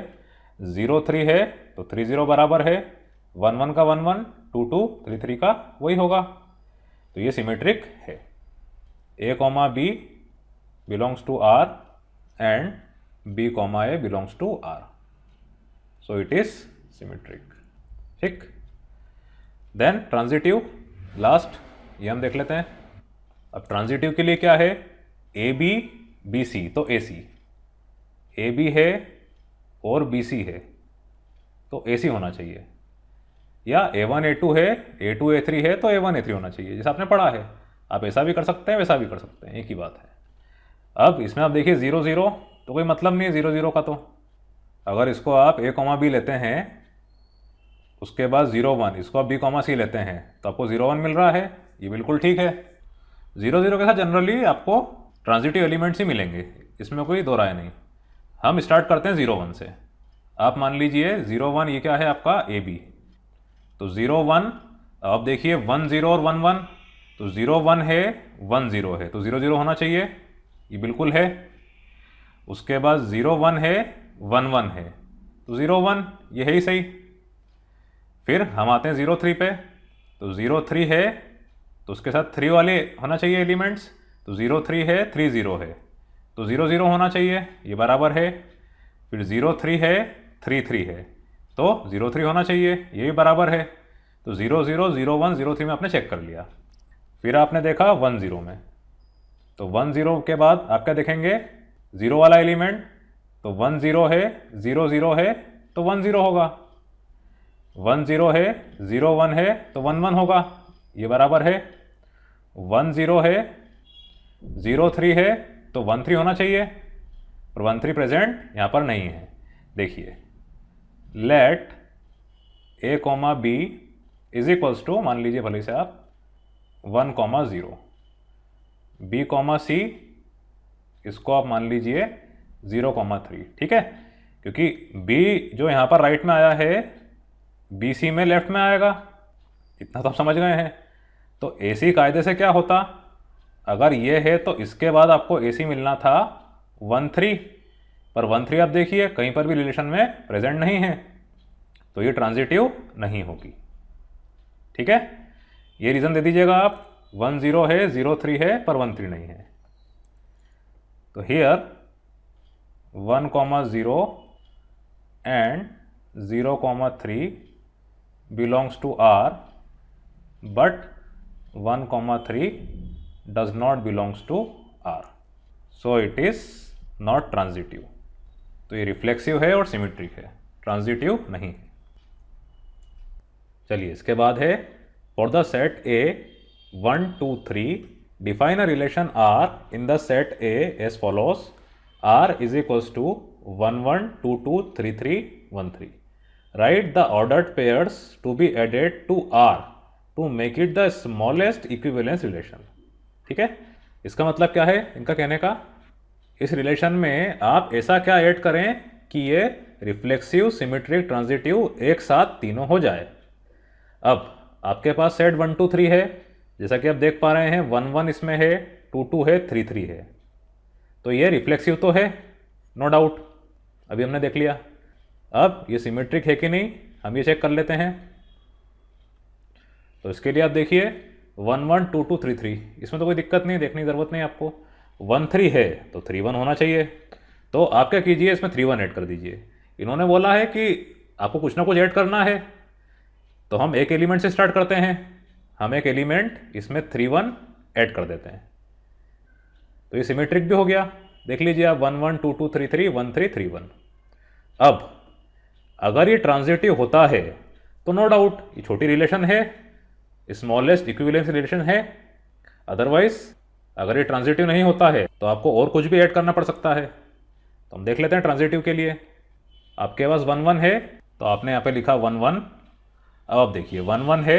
0 3 है तो 3 0 बराबर है, 1 1 का 1 1, 2 2 3 3 का वही होगा। तो ये सिमेट्रिक है। A comma B belongs to R and B comma A belongs to R, so it is symmetric, ठीक। देन ट्रांजिटिव, लास्ट ये हम देख लेते हैं। अब ट्रांजिटिव के लिए क्या है? AB BC, तो AC, AB है और BC है तो AC होना चाहिए, या A1 A2 है, A2 A3 है तो A1 A3 होना चाहिए, जैसा आपने पढ़ा है। आप ऐसा भी कर सकते हैं, वैसा भी कर सकते हैं, एक ही बात है। अब इसमें आप देखिए 0 0, तो कोई मतलब नहीं है 0 0 का। तो अगर इसको आप A कॉमा B लेते हैं, उसके बाद 0 1, इसको आप B कॉमा C लेते हैं, तो आपको 0 1 मिल रहा है, ये बिल्कुल ठीक है। 0 0 के साथ जनरली आपको ट्रांजिटिव एलिमेंट्स ही मिलेंगे, इसमें कोई दो राय नहीं। हम स्टार्ट करते हैं 0 1 से। आप मान लीजिए 0 1 ये क्या है आपका AB, तो 0 1 आप देखिए 1 0 और 1 1, तो 0 1 है 1 0 है तो 0 0 होना चाहिए, ये बिल्कुल है। उसके बाद 0 1 है 1 1 है तो 0 1 ये है ही सही, फिर हम आते हैं 0 3 पे, तो 0 3 है तो उसके साथ 3 वाले होना चाहिए एलिमेंट्स, तो 0 3 है 3 0 है तो 0 0 होना चाहिए, ये बराबर है। फिर 0 3 है 3 3 है तो 0 3 होना चाहिए, ये भी बराबर है। तो 0 0 0 1 0 3 में आपने चेक कर लिया। फिर आपने देखा 1 0 में, तो 1 0 के बाद आप क्या देखेंगे, 0 वाला एलिमेंट, तो 1 0 है 0 0 है तो 1 0 होगा, 1 0 है 0 1 है तो 1 1 होगा, ये बराबर है। 1 0 है 0 3 है तो 1 3 होना चाहिए, और 1 3 प्रेजेंट यहाँ पर नहीं है। देखिए, let a comma B is equals to, मान लीजिए भले से आप 1 कॉमा 0, बी कॉमा सी, इसको आप मान लीजिए 0 कॉमा 3, ठीक है, क्योंकि b जो यहाँ पर राइट में आया है बी सी में लेफ्ट में आएगा, इतना तो आप समझ गए हैं। तो ए सी कायदे से क्या होता, अगर ये है तो इसके बाद आपको ए सी मिलना था 1 3, पर 1 3 आप देखिए कहीं पर भी रिलेशन में प्रेजेंट नहीं है, तो ये ट्रांजिटिव नहीं होगी, ठीक है। ये रीज़न दे दीजिएगा आप, 1 0 है 0 3 है पर 1 3 नहीं है। तो here 1 0 and 0 3 belongs to R, but 1 3 does not belongs to R, so it is not transitive। तो ये रिफ्लेक्सिव है और सिमेट्रिक है, ट्रांजिटिव नहीं है। चलिए इसके बाद है, for the set A 1 2 3 define a relation R in the set A as follows, R is equals to 1 1 2 2 3 3 1 3। Write the ordered pairs to be added to R to make it the smallest equivalence relation। ठीक है, इसका मतलब क्या है इनका कहने का, इस रिलेशन में आप ऐसा क्या ऐड करें कि ये रिफ्लेक्सिव, सिमेट्रिक, ट्रांजिटिव एक साथ तीनों हो जाए। अब आपके पास सेट 1 2 3 है, जैसा कि आप देख पा रहे हैं 1 1 इसमें है, 2 2 है, 3 3 है, तो ये रिफ्लेक्सिव तो है, नो डाउट, अभी हमने देख लिया। अब ये सिमेट्रिक है कि नहीं हम ये चेक कर लेते हैं। तो इसके लिए आप देखिए 1 1 2 2 3 3, इसमें तो कोई दिक्कत नहीं, देखने की ज़रूरत नहीं आपको। 1 3 है तो 3 1 होना चाहिए, तो आप क्या कीजिए इसमें 3 1 ऐड कर दीजिए। इन्होंने बोला है कि आपको कुछ ना कुछ ऐड करना है, तो हम एक एलिमेंट से स्टार्ट करते हैं, हम एक एलिमेंट इसमें 3 1 ऐड कर देते हैं, तो ये सिमेट्रिक भी हो गया। देख लीजिए आप 1 1 2 2 3 3 1 3 3 1। अब अगर ये ट्रांजिटिव होता है तो नो डाउट ये छोटी रिलेशन है, स्मॉलेस्ट इक्विवेलेंस रिलेशन है। अदरवाइज अगर ये ट्रांजिटिव नहीं होता है तो आपको और कुछ भी ऐड करना पड़ सकता है। तो हम देख लेते हैं ट्रांजिटिव के लिए। आपके पास 1 1 है तो आपने यहाँ पे लिखा 1 1। अब आप देखिए 1 1 है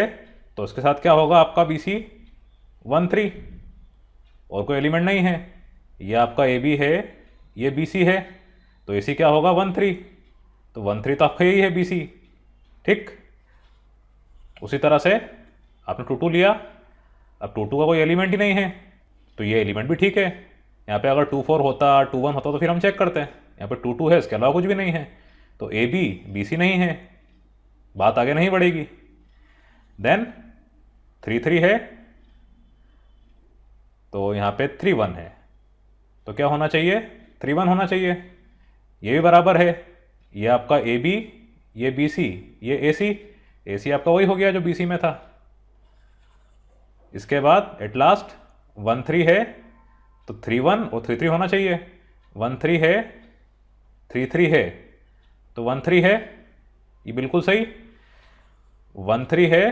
तो उसके साथ क्या होगा आपका बी सी 1 3, और कोई एलिमेंट नहीं है, ये आपका ए बी है, ये बी सी है, तो ए सी क्या होगा 1 3, तो 1 3 तो आपका यही है बी सी, ठीक। उसी तरह से आपने 2 2 लिया, अब 2 2 का कोई एलिमेंट ही नहीं है, तो ये एलिमेंट भी ठीक है। यहाँ पे अगर 2 4 होता 2 1 होता तो फिर हम चेक करते हैं, यहाँ पे 2 2 है, इसके अलावा कुछ भी नहीं है, तो ए बी बी सी नहीं है, बात आगे नहीं बढ़ेगी। देन 3 3 है तो यहाँ पे 3 1 है, तो क्या होना चाहिए 3 1 होना चाहिए, ये भी बराबर है, ये आपका ए बी, ये बी सी, ये ए सी आपका वही हो गया जो बी सी में था। इसके बाद एट लास्ट 1 3 है तो 3 1 और 3 3 होना चाहिए, 1 3 है 3 3 है तो 1 3 है, ये बिल्कुल सही। 1 3 है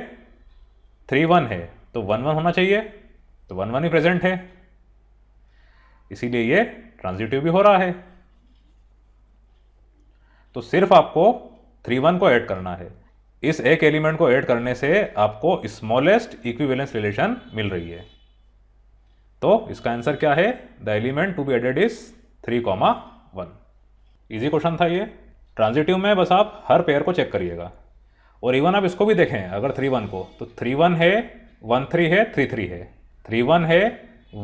3 1 है तो 1 1 होना चाहिए, तो 1 1 ही प्रेजेंट है, इसीलिए ये ट्रांजिटिव भी हो रहा है। तो सिर्फ आपको 3 1 को ऐड करना है, इस एक एलिमेंट को ऐड करने से आपको स्मॉलेस्ट इक्विवेलेंस रिलेशन मिल रही है। तो इसका आंसर क्या है, the element to be added is 3 1। Easy question था ये। ट्रांजिटिव में बस आप हर पेयर को चेक करिएगा, और इवन आप इसको भी देखें अगर 3 1 को, तो 3 1 है 1 3 है 3 3 है, 3 1 है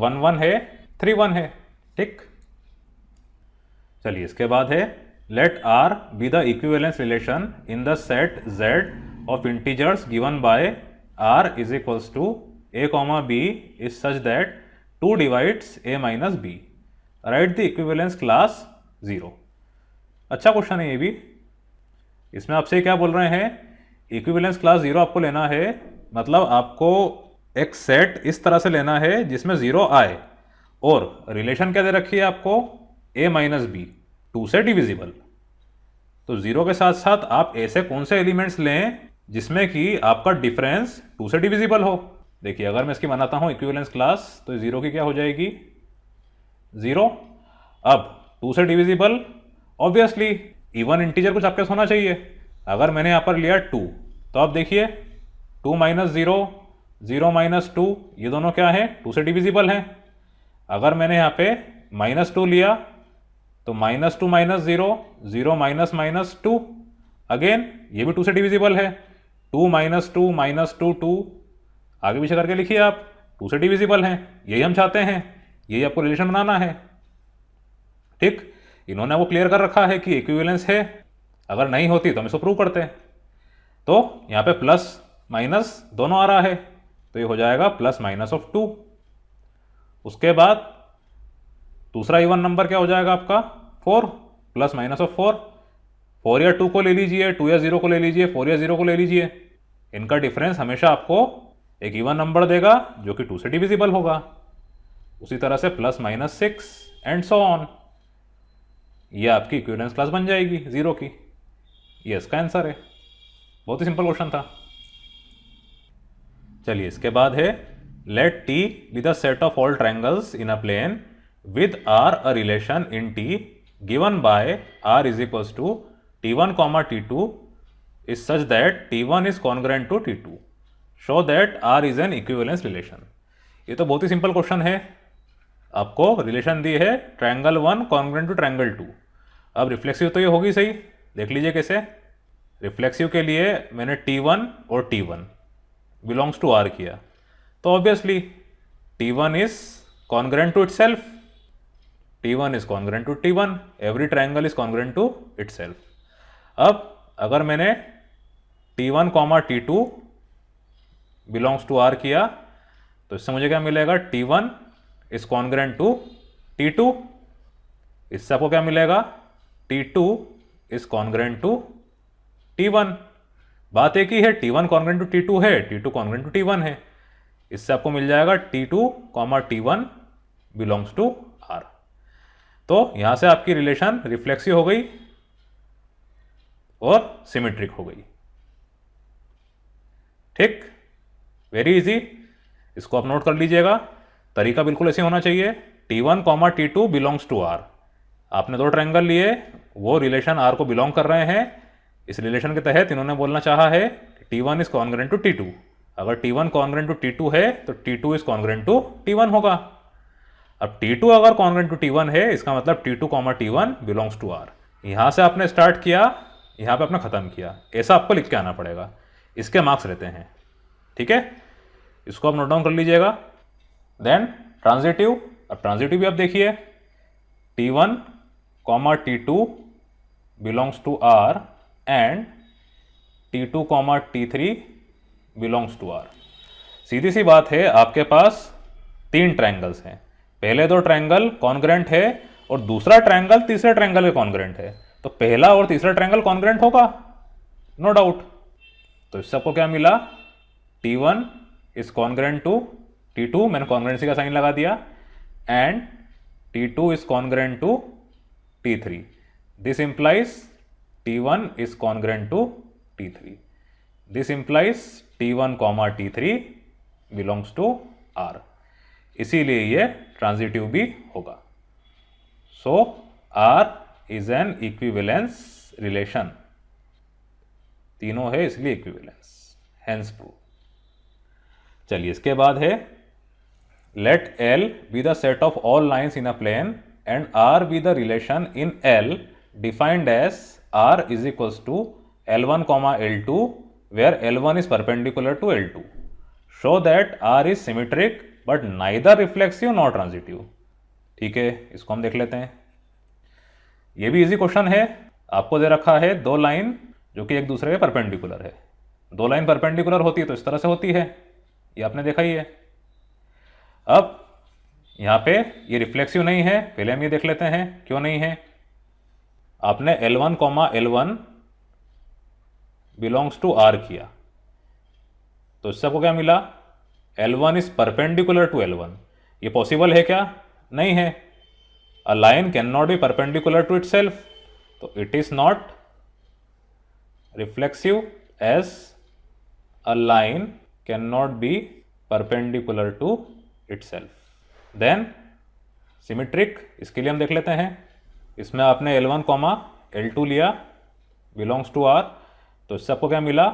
1 1 है 3 1 है, ठीक। चलिए इसके बाद है, let R be the equivalence relation in the set Z of integers given by R is equals to A comma B is such that 2 divides A minus B, right the equivalence class 0। अच्छा question है ये भी। इसमें आपसे क्या बोल रहे हैं, इक्विवेलेंस क्लास 0 आपको लेना है, मतलब आपको एक सेट इस तरह से लेना है जिसमें 0 आए, और रिलेशन क्या दे रखी है आपको, a माइनस बी 2 से डिविजिबल। तो 0 के साथ साथ आप ऐसे कौन से एलिमेंट्स लें जिसमें कि आपका डिफरेंस 2 से डिविजिबल हो। देखिए अगर मैं इसकी बनाता हूं इक्विवेलेंस क्लास, तो 0 की क्या हो जाएगी 0। अब 2 से डिविजिबल, ऑब्वियसली इवन इंटीजर कुछ आपके पास होना चाहिए। अगर मैंने यहां पर लिया 2, तो आप देखिए 2 माइनस 0, 0 माइनस 2, ये दोनों क्या है 2 से डिविजिबल हैं। अगर मैंने यहाँ पे -2 लिया, तो -2 माइनस 0, 0 माइनस माइनस 2, अगेन ये भी 2 से डिविजिबल है। 2 माइनस 2 माइनस 2 2, आगे पीछे करके लिखिए आप, 2 से डिविजिबल हैं। यही हम चाहते हैं, यही आपको रिलेशन बनाना है। ठीक, इन्होंने वो क्लियर कर रखा है कि इक्विवेलेंस है, अगर नहीं होती तो हम इसको प्रूव करते हैं। तो यहाँ पे प्लस माइनस दोनों आ रहा है, तो ये हो जाएगा प्लस माइनस ऑफ 2। उसके बाद दूसरा इवन नंबर क्या हो जाएगा आपका 4, प्लस माइनस ऑफ 4। 4 या 2 को ले लीजिए, 2 या 0 को ले लीजिए, 4 या 0 को ले लीजिए, इनका डिफरेंस हमेशा आपको एक इवन नंबर देगा जो कि 2 से डिविजिबल होगा। उसी तरह से plus minus 6 and so on, ये आपकी इक्विवेलेंस क्लास बन जाएगी 0 की। ये इसका आंसर है। बहुत ही सिंपल क्वेश्चन था। चलिए इसके बाद है, let T be the set of all triangles in a plane with R a relation in T given by R is equals to t1 comma t2 is such that t1 is congruent to t2, show that r is an equivalence relation. ये तो बहुत ही simple question है। आपको relation दी है triangle 1 congruent to triangle 2। अब reflexive तो ये होगी सही, देख लीजिए कैसे। रिफ्लेक्सिव के लिए मैंने t1 और t1 बिलोंग्स टू r किया, तो obviously t1 is congruent to itself, t1 is congruent to t1, every triangle is congruent to itself. अब अगर मैंने t1 comma t2 belongs to r किया, तो इससे मुझे क्या मिलेगा, t1 is congruent to t2। इससे आपको क्या मिलेगा, t2 is congruent to t1। बात एक ही है, t1 कॉन्ग्रुएंट टू t2 है, t2 कॉन्ग्रुएंट टू t1 है। इससे आपको मिल जाएगा t2 comma t1 belongs to r। तो यहां से आपकी रिलेशन रिफ्लेक्सिव हो गई और सिमेट्रिक हो गई। ठीक, वेरी इजी, इसको आप नोट कर लीजिएगा। तरीका बिल्कुल ऐसे होना चाहिए, t1 comma t2 belongs to r। आपने 2 ट्रायंगल लिए, वो रिलेशन r को बिलोंग कर रहे हैं। इस रिलेशन के तहत इन्होंने बोलना चाहा है t1 is congruent to t2। अगर t1 कॉन्ग्रुएंट टू t2 है, तो t2 is congruent to t1 होगा। अब t2 अगर कॉन्ग्रुएंट टू t1 है, इसका मतलब t2 comma t1 belongs to r। यहां से आपने स्टार्ट किया, यहां पे आपने खत्म किया, ऐसा आपको लिख के आना पड़ेगा। इसके मार्क्स रहते हैं। ठीक है, इसको आप नोट डाउन कर लीजिएगा। देन ट्रांजिटिव, अब ट्रांजिटिव भी आप देखिए, t1 comma t2 belongs to r and t2 comma t3 belongs to r। सीधी सी बात है, आपके पास 3 ट्रायंगल्स हैं। पहले 2 ट्रायंगल कॉन्ग्रुएंट है और दूसरा ट्रायंगल तीसरे ट्रायंगल के कॉन्ग्रुएंट है, तो पहला और तीसरा ट्रायंगल कॉन्ग्रुएंट होगा, नो डाउट। तो इससे आपको क्या मिला, t1 is congruent to t2, मैंने कॉन्ग्रुएंसी का साइन लगा दिया, and t2 is congruent to t3। This implies t1 is congruent to t3। This implies t1 comma t3 belongs to r। इसीलिए ये ट्रांजिटिव भी होगा। So r is an equivalence relation, तीनों है इसलिए इक्विवेलेंस, हेंस प्रूव। चलिए इसके बाद है, let L be the set of all lines in a plane and R be the relation in L defined as R is equals to L1 comma L2 where L1 is perpendicular to L2, show that R is symmetric but neither reflexive not transitive. ठीक है, इसको हम देख लेते हैं। ये भी easy question है। आपको दे रखा है 2 लाइन जो कि एक दूसरे के परपेंडिकुलर है। दो लाइन परपेंडिकुलर होती है तो इस तरह से होती है, ये आपने देखा ही है। अब यहाँ पे ये रिफ्लेक्सिव नहीं है, पहले हम ये देख लेते हैं क्यों नहीं है। आपने L1 L1 belongs to R किया, तो इससे आपको क्या मिला, L1 is perpendicular to L1। ये पॉसिबल है क्या, नहीं है। A line can not be perpendicular to itself, तो it is not reflexive as a line can not be perpendicular to itself. Then symmetric, इसके लिए हम देख लेते हैं। इसमें आपने L1 L2 लिया बिलोंग्स टू R, तो इससे आपको क्या मिला,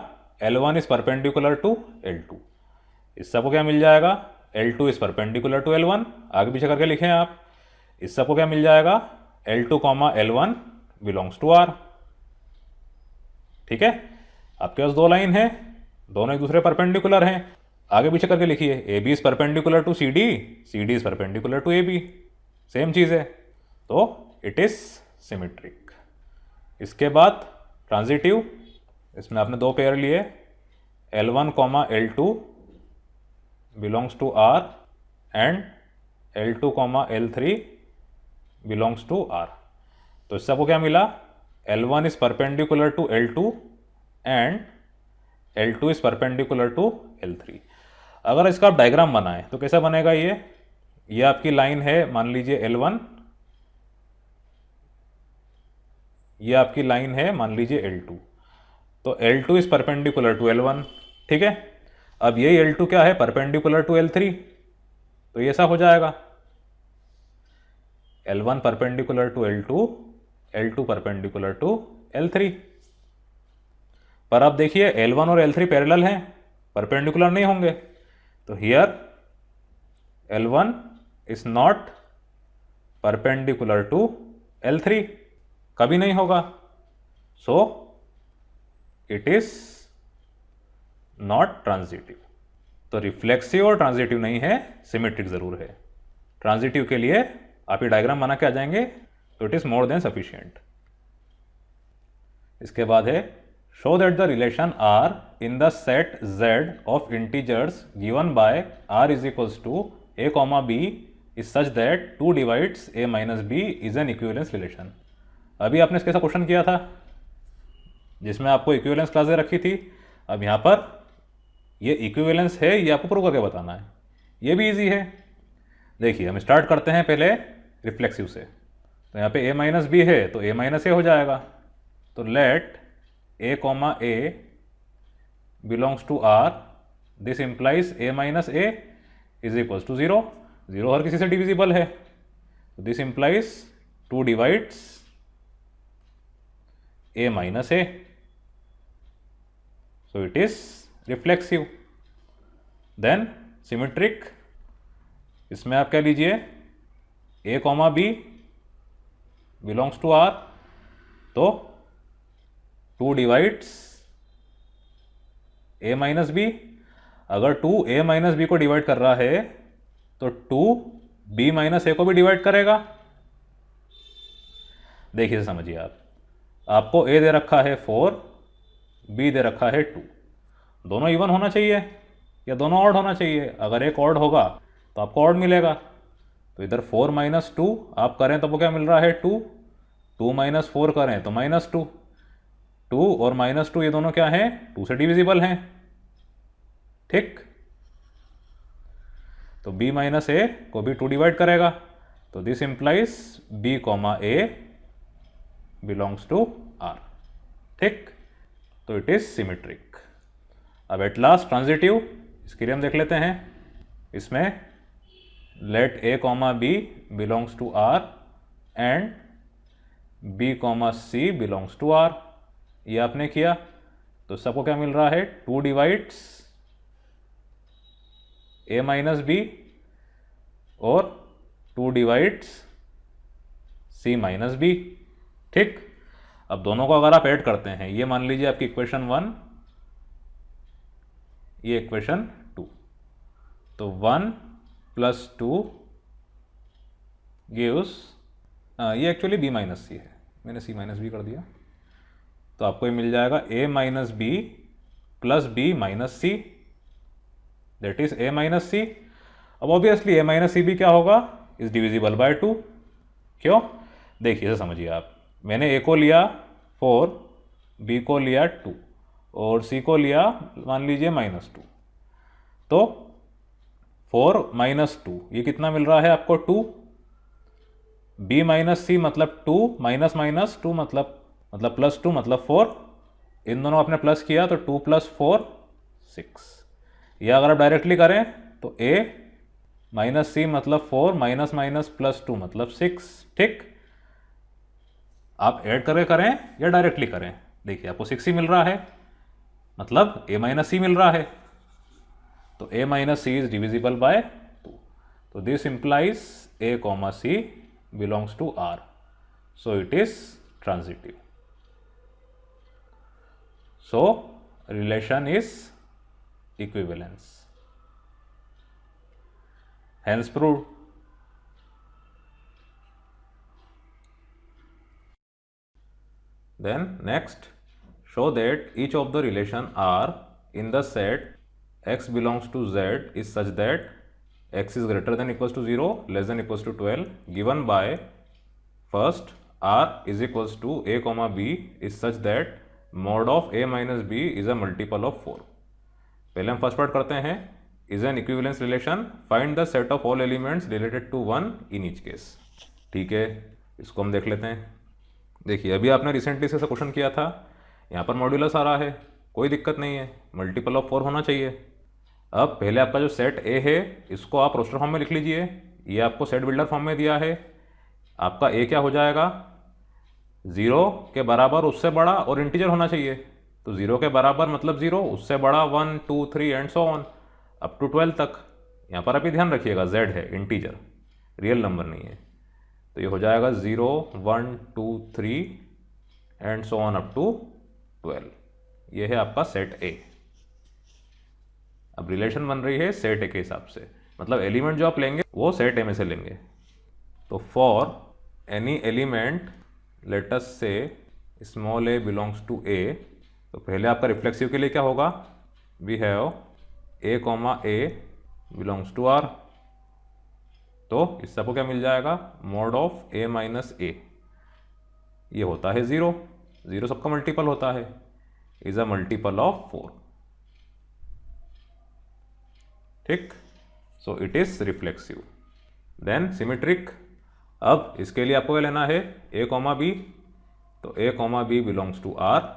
L1 is perpendicular to L2। इससे आपको क्या मिल जाएगा, L2 is perpendicular to L1, आगे पीछे करके लिखें आप। इससे आपको क्या मिल जाएगा, L2 L1 belongs to R। ठीक है, आपके पास दो लाइन है, दोनों एक दूसरे परपेंडिकुलर हैं, आगे पीछे करके लिखिए। AB is perpendicular to CD, CD is perpendicular to AB, same चीज है, तो इट इज सिमेट्रिक। इसके बाद ट्रांजिटिव, इसमें आपने दो पेयर लिए, L1 L2 belongs to R and L2 L3 belongs to R। तो इससे आपको क्या मिला, L1 is perpendicular to L2 and L2 is perpendicular to L3। अगर इसका आप डायग्राम बनाएं तो कैसा बनेगा, ये आपकी लाइन है, मान लीजिए L1, ये आपकी लाइन है, मान लीजिए L2, तो L2 is perpendicular to L1। ठीक है, अब ये L2 क्या है, परपेंडिकुलर टू L3, तो ये ऐसा हो जाएगा L1 perpendicular to L2, L2 perpendicular to L3। पर अब देखिए L1 और L3 पैरेलल हैं, परपेंडिकुलर नहीं होंगे, तो here L1 is not perpendicular to L3, कभी नहीं होगा, so it is not transitive. तो रिफ्लेक्सिव और ट्रांजिटिव नहीं है, सिमेट्रिक जरूर है। ट्रांजिटिव के लिए आप ये डायग्राम बना के आ जाएंगे, तो it is more than sufficient. इसके बाद है, show that the relation R in the set Z of integers given by R is equals to A, B is such that 2 divides A minus B is an equivalence relation. अभी आपने इसके साथ question किया था जिसमें आपको equivalence classes रखी थी। अब यहाँ पर ये इक्विवेलेंस है, ये आपको प्रूव करके बताना है, ये भी इजी है। देखिए हम स्टार्ट करते हैं पहले रिफ्लेक्सिव से, तो यहाँ पे A माइनस बी है तो A माइनस ए हो जाएगा, तो let A belongs to R, this implies A minus A is equals to 0, 0 हर किसी से डिविजिबल है, तो this implies 2 divides A minus A, so it is reflexive. Then symmetric, इसमें आप क्या लीजिए, A, B belongs to R, तो 2 डिवाइड्स A माइनस बी। अगर 2 A माइनस बी को डिवाइड कर रहा है तो 2 B माइनस ए को भी डिवाइड करेगा। देखिए समझिए आप, आपको A दे रखा है 4, B दे रखा है 2, दोनों इवन होना चाहिए या दोनों ऑड होना चाहिए। अगर एक ऑड होगा तो आपको ऑड मिलेगा, तो इधर 4 माइनस 2 आप करें तो वो क्या मिल रहा है 2, 2 माइनस 4 करें तो माइनस 2, 2 और माइनस 2 ये दोनों क्या हैं, 2 से डिविजिबल हैं। ठीक, तो B माइनस ए को भी 2 डिवाइड करेगा, तो this implies B comma A belongs to R। ठीक, तो इट इज सिमेट्रिक। अब एट लास्ट ट्रांजिटिव, इसके लिए हम देख लेते हैं। इसमें let A comma B belongs to R and B comma C belongs to R, ये आपने किया, तो सबको क्या मिल रहा है, 2 डिवाइड्स A माइनस बी और 2 डिवाइड्स C माइनस बी। ठीक, अब दोनों को अगर आप ऐड करते हैं, ये मान लीजिए आपकी इक्वेशन 1, ये इक्वेशन 2, तो 1 प्लस 2 गिव्स, ये एक्चुअली B माइनस सी है, मैंने C माइनस बी कर दिया, तो आपको ये मिल जाएगा A minus B plus B minus C, that is A minus C. अब ऑब्वियसली ए माइनस सी भी क्या होगा, इज डिविजिबल बाय 2। क्यों, देखिए इसे समझिए आप, मैंने ए को लिया 4, बी को लिया 2 और सी को लिया मान लीजिए -2, तो 4 माइनस 2 ये कितना मिल रहा है आपको 2, बी माइनस सी मतलब 2, माइनस माइनस 2 मतलब +2 मतलब 4, इन दोनों आपने प्लस किया तो 2 + 4 6। या अगर आप डायरेक्टली करें तो ए माइनस सी मतलब 4 माइनस माइनस +2 मतलब 6। ठीक, आप ऐड करके करें या डायरेक्टली करें, देखिए आपको 6 ही मिल रहा है, मतलब ए माइनस सी मिल रहा है, तो A minus C is divisible by 2। तो this implies A comma C belongs to R, so it is transitive. So relation is equivalence, hence proved। Then next, show that each of the relation R in the set x belongs to z is such that x is greater than equals to 0, less than equals to 12, given by first R is equals to a comma b is such that mod of a minus b is a multiple of 4। पहले हम first part करते हैं, is an equivalence relation, find the set of all elements related to 1 in each case. ठीक है, इसको हम देख लेते हैं। देखिए अभी आपने रिसेंटली से क्वेश्चन किया था, यहाँ पर मॉड्यूलस आ रहा है, कोई दिक्कत नहीं है, मल्टीपल ऑफ 4 होना चाहिए। अब पहले आपका जो सेट ए है इसको आप रोस्टर फॉर्म में लिख लीजिए, ये आपको सेट बिल्डर फॉर्म में दिया है। आपका ए क्या हो जाएगा, 0 के बराबर, उससे बड़ा और इंटीजर होना चाहिए, तो 0 के बराबर मतलब 0, उससे बड़ा 1 2 3 and so on up to 12 तक। यहाँ पर अभी ध्यान रखिएगा z है इंटीजर, रियल नंबर नहीं है, तो ये हो जाएगा 0 1 2 3 and so on up to 12। ये है आपका सेट ए। अब रिलेशन बन रही है सेट ए के हिसाब से, मतलब एलिमेंट जो आप लेंगे वो सेट ए में से लेंगे। तो for any element let us say small A belongs to A, तो पहले आपका रिफ्लेक्सिव के लिए क्या होगा, we have A comma A belongs to R, तो इससे आपको क्या मिल जाएगा, mod of A minus A, ये होता है 0, 0 सबका मल्टीपल होता है, इज अ मल्टीपल ऑफ 4। ठीक, so it is reflexive. Then symmetric, अब इसके लिए आपको क्या लेना है, ए कॉमा बी, तो A comma B belongs to R,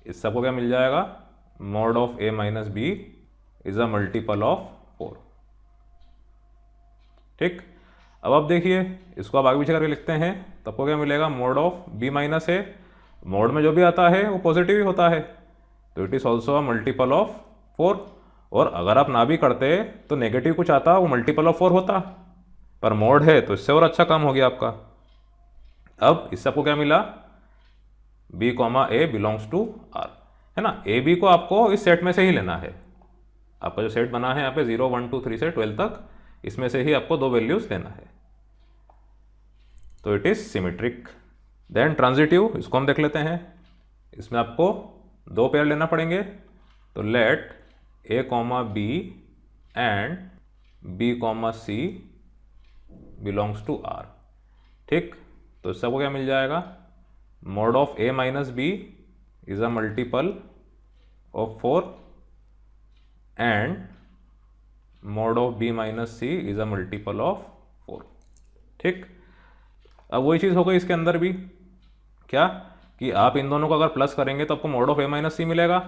इससे आपको क्या मिल जाएगा, mod of A minus B is a multiple of 4। ठीक, अब आप देखिए इसको आप आगे पीछे करके लिखते हैं तो आपको क्या मिलेगा, mod of B minus A, mod में जो भी आता है वो पॉजिटिव ही होता है, तो it is also a multiple of 4। और अगर आप ना भी करते तो नेगेटिव कुछ आता वो मल्टीपल ऑफ 4 होता, पर मोड है तो इससे और अच्छा काम हो गया आपका। अब इससे आपको क्या मिला, B comma A belongs to R, है ना। ए बी को आपको इस सेट में से ही लेना है, आपका जो सेट बना है यहाँ पे 0 1 2 3 से 12 तक, इसमें से ही आपको 2 वैल्यूज लेना है, तो it is symmetric. Then transitive, इसको हम देख लेते हैं, इसमें आपको 2 पेयर लेना पड़ेंगे, तो let A comma B and B comma C belongs to R. ठीक, तो इससे आपको क्या मिल जाएगा, mod of A minus B is a multiple of 4 and mod of B minus C is a multiple of 4। ठीक, अब वही चीज़ हो गई इसके अंदर भी, क्या कि आप इन दोनों को अगर प्लस करेंगे तो आपको मॉड ऑफ ए माइनस सी मिलेगा।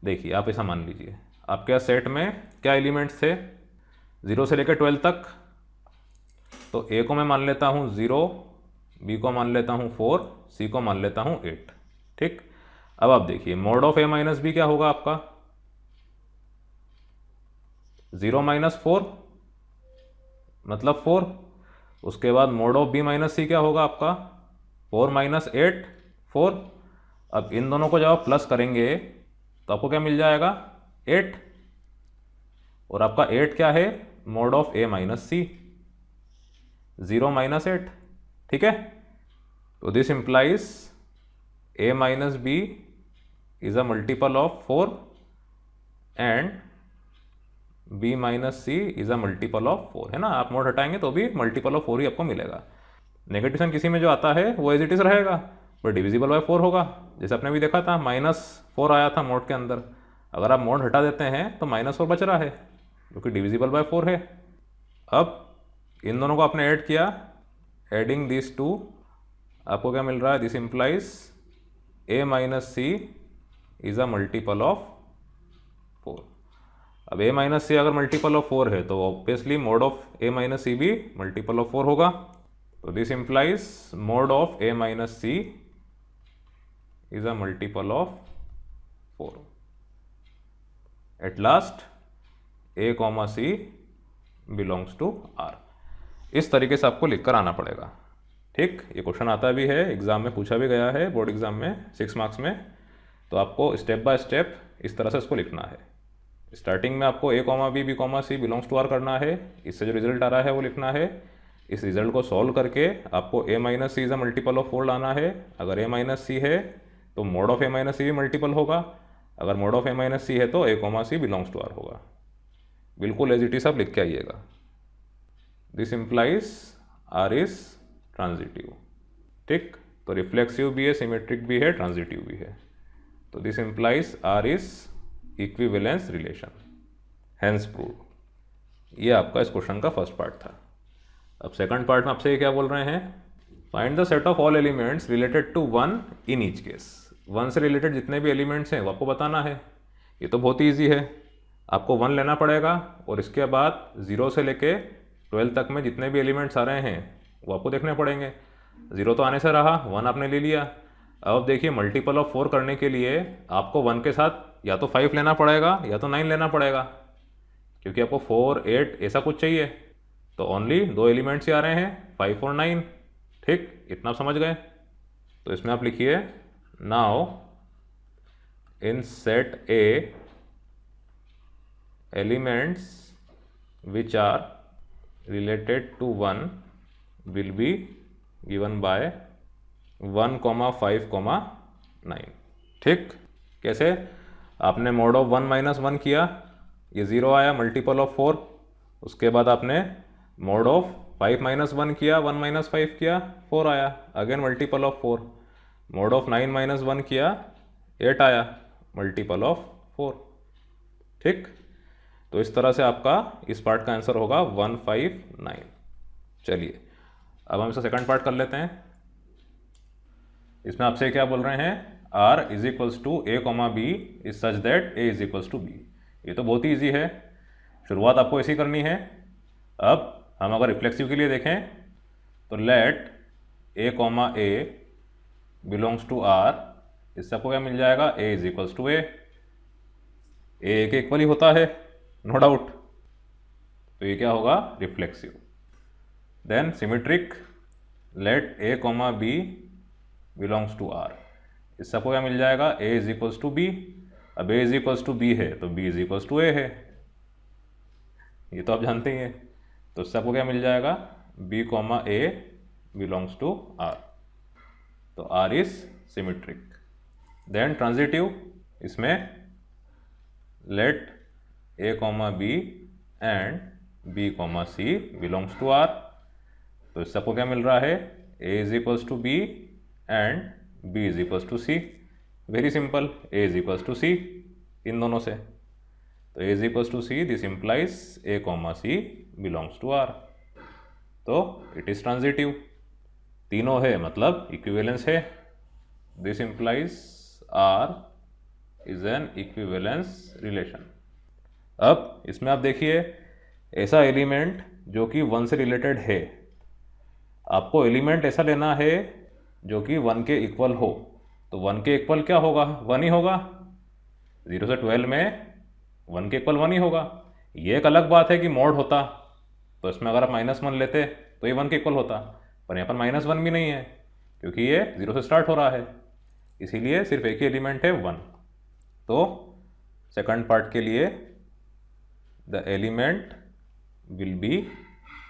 देखिए आप ऐसा मान लीजिए, आपके सेट में क्या एलिमेंट्स थे, 0 से लेकर 12 तक, तो ए को मैं मान लेता हूँ 0, बी को मान लेता हूँ 4, सी को मान लेता हूँ 8। ठीक, अब आप देखिए mod of A minus B क्या होगा आपका, 0 माइनस 4 मतलब 4, उसके बाद मॉड ऑफ बी माइनस सी क्या होगा आपका, 4 माइनस 8 4। अब इन दोनों को जब आप प्लस करेंगे तो आपको क्या मिल जाएगा, 8, और आपका 8 क्या है, mod of A minus C, 0 minus 8। ठीक है, तो this implies A minus B is a multiple of 4 and b minus C is a multiple of 4, है ना। आप मोड हटाएंगे तो भी मल्टीपल ऑफ 4 ही आपको मिलेगा। नेगेटिव साइन किसी में जो आता है वो एज इट इज़ रहेगा, पर डिविजिबल बाय 4 होगा। जैसे आपने भी देखा था -4 आया था मोड के अंदर, अगर आप मोड हटा देते हैं तो -4 बच रहा है जो कि डिविजिबल बाय 4 है। अब इन दोनों को आपने ऐड किया, एडिंग दिस टू आपको क्या मिल रहा है, this implies a minus C is a multiple of 4। अब a माइनस सी अगर मल्टीपल ऑफ 4 है तो obviously mod of a minus C भी मल्टीपल ऑफ 4 होगा। तो this implies mod of a minus C is a multiple of 4। At last a comma C belongs to r। इस तरीके से आपको लिखकर आना पड़ेगा। ठीक, ये क्वेश्चन आता भी है, एग्जाम में पूछा भी गया है, बोर्ड एग्जाम में 6 मार्क्स में। तो आपको स्टेप बाय स्टेप इस तरह से इसको लिखना है। स्टार्टिंग में आपको a comma B comma C belongs to r करना है, इससे जो रिजल्ट आ रहा है वो लिखना है। इस रिजल्ट को सॉल्व करके आपको a minus C is a multiple of 4 लाना है। अगर a माइनस सी है तो mod of a minus C भी मल्टीपल होगा, अगर mod of a minus C है तो a comma C belongs to r होगा। बिल्कुल एज इट इज आप लिख के आइएगा। This implies r is transitive. ठीक, तो रिफ्लेक्सिव भी है, सिमेट्रिक भी है, ट्रांजिटिव भी है। तो this implies r is equivalence relation, hence proved. ये आपका इस क्वेश्चन का फर्स्ट पार्ट था। अब सेकंड पार्ट में आपसे ये क्या बोल रहे हैं, find the set of all elements related to 1 in each case. 1 से रिलेटेड जितने भी एलिमेंट्स हैं वो आपको बताना है। ये तो बहुत ईजी है, आपको 1 लेना पड़ेगा और इसके बाद 0 से लेके 12 तक में जितने भी एलिमेंट्स आ रहे हैं वो आपको देखने पड़ेंगे। 0 तो आने से रहा, 1 आपने ले लिया। अब देखिए मल्टीपल ऑफ 4 करने के लिए आपको 1 के साथ या तो 5 लेना पड़ेगा या तो 9 लेना पड़ेगा, क्योंकि आपको 4 8 ऐसा कुछ चाहिए। तो ओनली 2 एलिमेंट्स ही आ रहे हैं, 5 और 9। ठीक, इतना आप समझ गए। तो इसमें आप लिखिए, now in set A elements which are related to 1 will be given by 1, 5, 9। ठीक, कैसे, आपने मोड ऑफ 1 माइनस 1 किया, ये 0 आया मल्टीपल ऑफ 4। उसके बाद आपने मोड ऑफ 5 माइनस 1 किया, 1 माइनस 5 किया, 4 आया, again multiple of 4। Mode of 9 minus 1 किया, 8 आया, मल्टीपल ऑफ 4। ठीक, तो इस तरह से आपका इस पार्ट का आंसर होगा 1, 5, 9। चलिए अब हम इसका सेकंड पार्ट कर लेते हैं। इसमें आपसे क्या बोल रहे हैं, r is equals to a comma B is such that a is equals to B. ये तो बहुत ही ईजी है, शुरुआत आपको ऐसी करनी है। अब हम अगर रिफ्लेक्सिव के लिए देखें तो let a comma a belongs to r, इससे आपको क्या मिल जाएगा, a is equals to a के इक्वल ही होता है, नो डाउट। तो ये क्या होगा, reflexive. Then symmetric, let a comma B belongs to r, इससे आपको क्या मिल जाएगा, a is equals to B. अब a is equals to B है तो b is equals to a है, ये तो आप जानते ही हैं। तो इससे आपको क्या मिल जाएगा, b comma a belongs to r। तो r is symmetric. Then transitive, इसमें let a comma b and b comma c belongs to r। तो इससे आपको क्या मिल रहा है, a is equals to b and b is equals to c। Very simple, a is equals to c इन दोनों से। तो a is equals to c, this implies a comma c belongs to r। तो it is transitive, तीनों है मतलब equivalence है। This implies r is an equivalence relation. अब इसमें आप देखिए, ऐसा एलिमेंट जो कि 1 से रिलेटेड है, आपको एलिमेंट ऐसा लेना है जो कि 1 के इक्वल हो। तो 1 के इक्वल क्या होगा, 1 ही होगा। 0 से 12 में 1 के इक्वल 1 ही होगा। ये एक अलग बात है कि मोड होता तो इसमें अगर आप -1 लेते तो ये 1 के इक्वल होता, पर यहाँ पर -1 भी नहीं है क्योंकि ये 0 से स्टार्ट हो रहा है, इसीलिए सिर्फ एक ही एलिमेंट है 1। तो सेकंड पार्ट के लिए द एलिमेंट विल बी,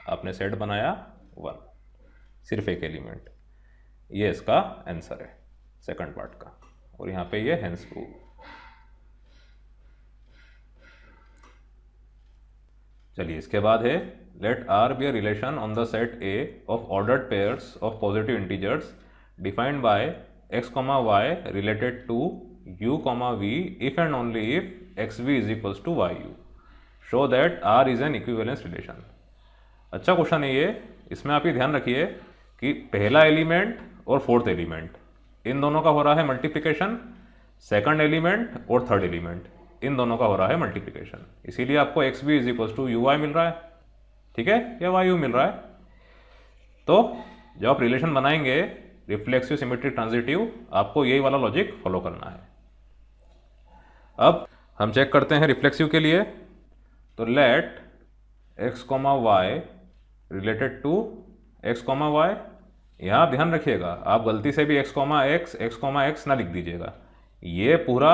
आपने सेट बनाया 1, सिर्फ एक एलिमेंट। ये इसका आंसर है सेकंड पार्ट का, और यहाँ पे ये हेंस प्रूव। चलिए इसके बाद है let R be a relation on the set A of ordered pairs of positive integers defined by X comma Y related to U comma V if and only if X V is equals to Y U show that R is an equivalence relation. अच्छा question है ये। इसमें आप ये ध्यान रखिए कि पहला एलिमेंट और फोर्थ एलिमेंट इन दोनों का हो रहा है मल्टीप्लिकेशन, सेकंड एलिमेंट और थर्ड एलिमेंट इन दोनों का हो रहा है मल्टीप्लिकेशन, इसीलिए आपको X B is equals to U Y मिल रहा है, ठीक है, या वाई यू मिल रहा है। तो जब आप रिलेशन बनाएंगे रिफ्लेक्सिव, सिमेट्रिक, ट्रांजिटिव, आपको यही वाला लॉजिक फॉलो करना है। अब हम चेक करते हैं रिफ्लेक्सिव के लिए। तो let X comma Y related to X comma Y, यहाँ आप ध्यान रखिएगा आप गलती से भी एक्स कॉमा एक्स ना लिख दीजिएगा। ये पूरा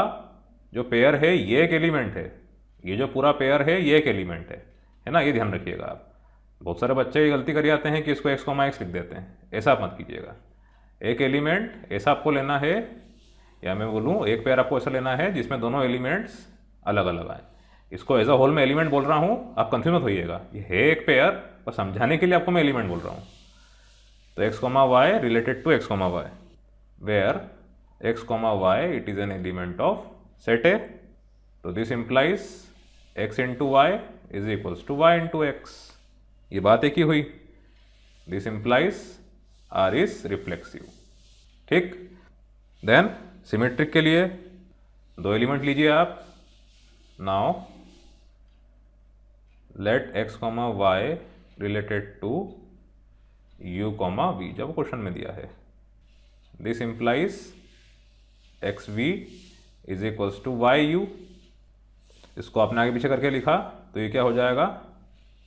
जो पेयर है ये एक एलिमेंट है, ये जो पूरा पेयर है ये एक एलिमेंट है ना, ये ध्यान रखिएगा आप। बहुत सारे बच्चे ये गलती कर जाते हैं कि इसको एक्स कॉमा एक्स लिख देते हैं, ऐसा आप मत कीजिएगा। एक एलिमेंट ऐसा आपको लेना है, या मैं बोलूँ एक पेयर आपको ऐसा लेना है जिसमें दोनों एलिमेंट्स अलग अलग आए। इसको एज अ होल में एलिमेंट बोल रहा हूँ, आप कंफ्यूज मत होइएगा, ये है एक पेयर, पर समझाने के लिए आपको मैं एलिमेंट बोल रहा हूँ। तो X comma Y related to X comma Y where X comma Y it is an element of set A. तो this implies X into Y is equals to Y into X, ये बात एक ही हुई। This implies R is reflexive, ठीक। Then symmetric के लिए दो एलिमेंट लीजिए आप। Now let X comma Y related to U comma V, जब क्वेश्चन में दिया है, this implies X V is equals to Y U. इसको आपने आगे पीछे करके लिखा तो ये क्या हो जाएगा,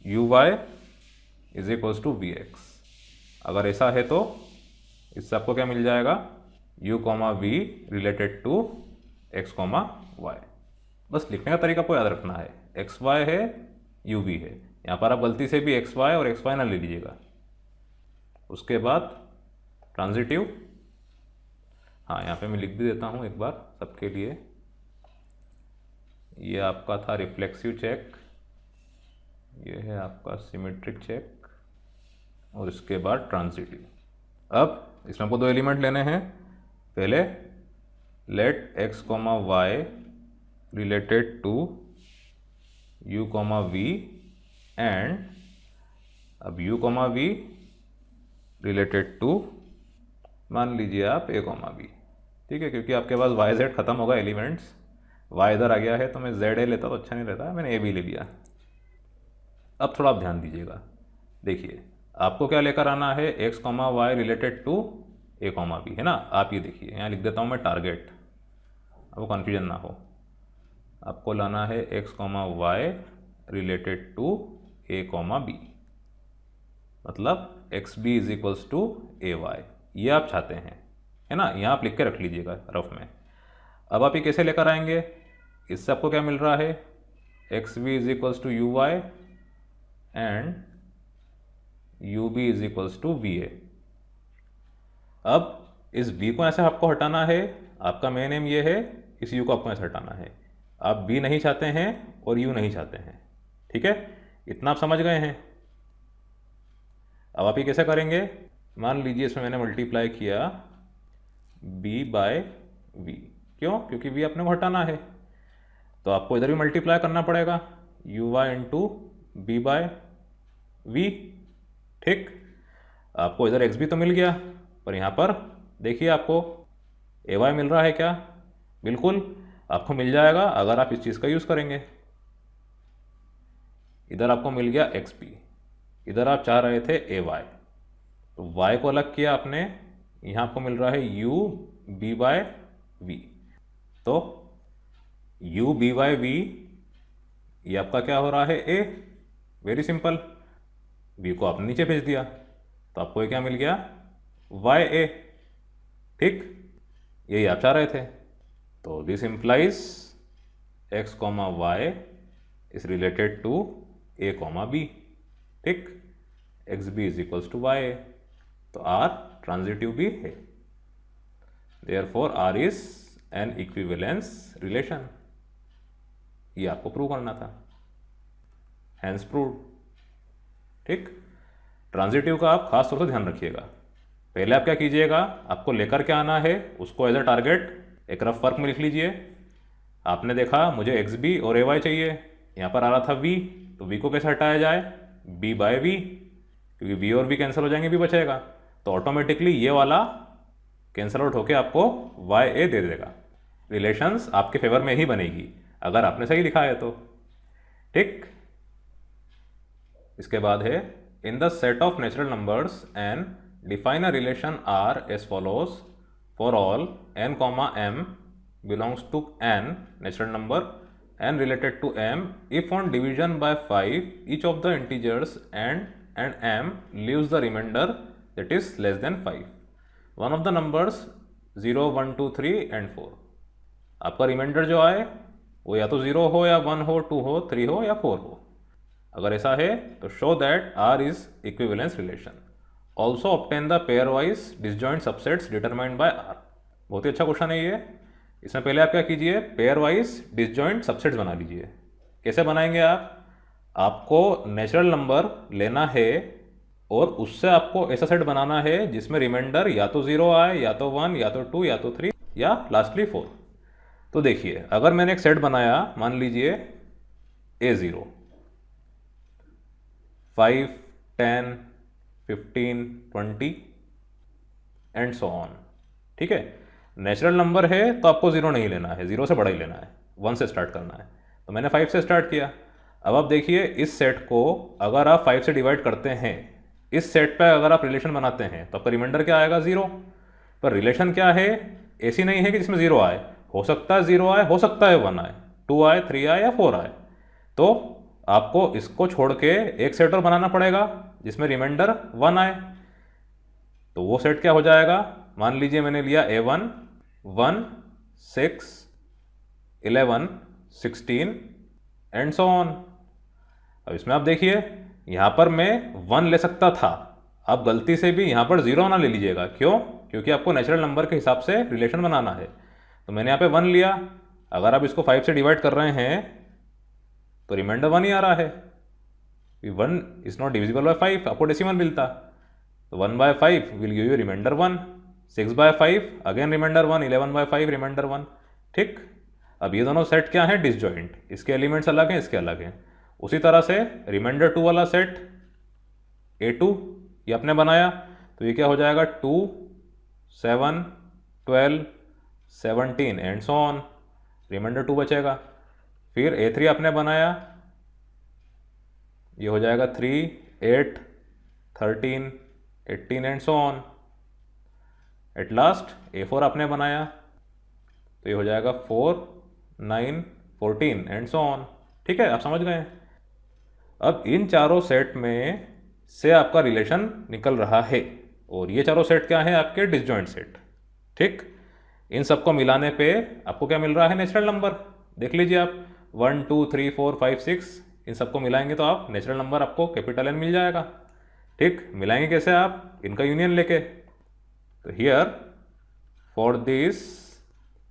U Y is equals to V X. अगर ऐसा है तो इससे आपको क्या मिल जाएगा, U comma V related to X comma Y. बस लिखने का तरीका आपको याद रखना है, एक्स वाई है यू वी है, यहाँ पर आप गलती से भी एक्स वाई और एक्स वाई ना ले लीजिएगा। उसके बाद ट्रांजिटिव, हाँ यहाँ पे मैं लिख भी देता हूँ एक बार सबके लिए। ये आपका था रिफ्लेक्सिव चेक, ये है आपका सिमेट्रिक चेक, और इसके बाद ट्रांजिटिव। अब इसमें आपको दो एलिमेंट लेने हैं। पहले let X comma Y related to U comma V and अब U comma V related to मान लीजिए आप ए कॉमा बी, ठीक है, क्योंकि आपके पास वाई जेड खत्म होगा एलिमेंट्स, वाई इधर आ गया है तो मैं जेड ए लेता तो अच्छा नहीं रहता, मैंने ए बी ले लिया। अब थोड़ा आप ध्यान दीजिएगा, देखिए आपको क्या लेकर आना है, X comma Y related to A comma B, है ना। आप ये देखिए यहाँ लिख देता हूँ मैं टारगेट, आपको कन्फ्यूजन ना हो। आपको लाना है X comma Y related to A comma B, मतलब X B is equals to A Y, ये आप चाहते हैं, है ना। यहाँ आप लिख के रख लीजिएगा रफ में। अब आप ये कैसे लेकर आएंगे, इससे आपको क्या मिल रहा है, X B is equals to U Y and U B is equals to V A. अब इस v को ऐसे आपको हटाना है, आपका मेन एम ये है, इस u को आपको ऐसे हटाना है। आप b नहीं चाहते हैं और u नहीं चाहते हैं, ठीक है, इतना आप समझ गए हैं। अब आप ये कैसे करेंगे, मान लीजिए इसमें मैंने मल्टीप्लाई किया b बाय v, क्यों, क्योंकि v अपने को हटाना है, तो आपको इधर भी मल्टीप्लाई करना पड़ेगा U Y into B by V, ठीक। आपको इधर एक्स भी तो मिल गया, पर यहाँ पर देखिए आपको ए वाई मिल रहा है क्या, बिल्कुल आपको मिल जाएगा अगर आप इस चीज़ का यूज़ करेंगे। इधर आपको मिल गया एक्स पी, इधर आप चाह रहे थे ए वाई, तो वाई को अलग किया आपने, यहाँ आपको मिल रहा है यू बी बाय वी। तो यू बी बाय वी ये आपका क्या हो रहा है, ए, वेरी सिंपल। वी को आपने नीचे भेज दिया तो आपको ये क्या मिल गया, वाई ए, ठीक, यही आप चाह रहे थे। तो this implies X comma Y is related to A comma B, ठीक, X B is equals to Y A, तो आर ट्रांजिटिव भी है, therefore R is an equivalence relation, ये आपको प्रूव करना था। Hence proved. ठीक, ट्रांजिटिव का आप खास तौर से ध्यान रखिएगा। पहले आप क्या कीजिएगा, आपको लेकर के आना है उसको एज अ टारगेट एक रफ वर्क में लिख लीजिए। आपने देखा मुझे एक्स बी और ए वाई चाहिए, यहाँ पर आ रहा था वी, तो वी को कैसे हटाया जाए, बी बाय वी, क्योंकि वी और वी कैंसिल हो जाएंगे, बी बचेगा, तो ऑटोमेटिकली ये वाला कैंसिल आउट होके आपको वाई ए दे देगा। रिलेशंस आपके फेवर में ही बनेगी अगर आपने सही लिखा है तो। ठीक, इसके बाद है in the set of natural numbers and define a relation R as follows for all n comma m belongs to n natural number and related to m if on division by 5 each of the integers and m leaves the remainder that is less than 5, one of the numbers 0 1 2 3 and 4। आपका reminder जो आए वो या तो 0 हो या 1 हो 2 हो 3 हो या 4 हो। अगर ऐसा है तो show that R is equivalence relation. Also obtain the pair wise disjoint subsets determined by R। बहुत ही अच्छा क्वेश्चन है ये। इसमें पहले आप क्या कीजिए, पेयर वाइज डिसजॉइंट सबसेट्स बना लीजिए। कैसे बनाएंगे आप, आपको नेचुरल नंबर लेना है और उससे आपको ऐसा सेट बनाना है जिसमें रिमाइंडर या तो 0 आए या तो 1 या तो 2 या तो 3 या लास्टली 4। तो देखिए अगर मैंने एक सेट बनाया, मान लीजिए A0, 5 10 15 20 एंड सो ऑन। ठीक है, नेचुरल नंबर है तो आपको 0 नहीं लेना है, 0 से बड़ा ही लेना है, 1 से स्टार्ट करना है। तो मैंने 5 से स्टार्ट किया। अब आप देखिए इस सेट को अगर आप 5 से डिवाइड करते हैं, इस सेट पे अगर आप रिलेशन बनाते हैं तो आपका रिमाइंडर क्या आएगा, 0। पर रिलेशन क्या है, ऐसी नहीं है कि जिसमें 0 आए, हो सकता है 0 आए, हो सकता है 1 आए, 2 आए, 3 आए या 4 आए। तो आपको इसको छोड़ के एक सेट और बनाना पड़ेगा जिसमें रिमाइंडर 1 आए। तो वो सेट क्या हो जाएगा, मान लीजिए मैंने लिया A1 1 6 11 16 एंड सो ऑन। अब इसमें आप देखिए यहाँ पर मैं 1 ले सकता था, आप गलती से भी यहाँ पर 0 ना ले लीजिएगा। क्यों, क्योंकि आपको नेचुरल नंबर के हिसाब से रिलेशन बनाना है। तो मैंने यहाँ पे 1 लिया। अगर आप इसको 5 से डिवाइड कर रहे हैं तो रिमाइंडर 1 ही आ रहा है। 1 इज नॉट डिविजिबल बाय 5, आपको डेसिमल मिलता। तो 1 by 5 will give you remainder 1, 6 by 5 again remainder 1, 11 by 5 remainder 1। ठीक, अब ये दोनों सेट क्या है, डिसजॉइंट, इसके एलिमेंट्स अलग हैं, इसके अलग हैं। उसी तरह से रिमाइंडर 2 वाला सेट A2 ये आपने बनाया, तो ये क्या हो जाएगा, 2 7 12 17 एंड सो ऑन, रिमाइंडर 2 बचेगा। फिर A3 आपने बनाया, ये हो जाएगा 3 8 13 18 and so on. At last A4 आपने बनाया, तो ये हो जाएगा 4 9 14 एंड सो ऑन। ठीक है, आप समझ गए। अब इन चारों सेट में से आपका रिलेशन निकल रहा है और ये चारों सेट क्या है, आपके डिसजॉइंट सेट। ठीक, इन सबको मिलाने पे आपको क्या मिल रहा है, नेचुरल नंबर। देख लीजिए आप 1 2 3 4 5 6 इन सबको मिलाएंगे तो आप नेचुरल नंबर आपको कैपिटल N मिल जाएगा। ठीक, मिलाएंगे कैसे आप, इनका यूनियन लेके। तो here for this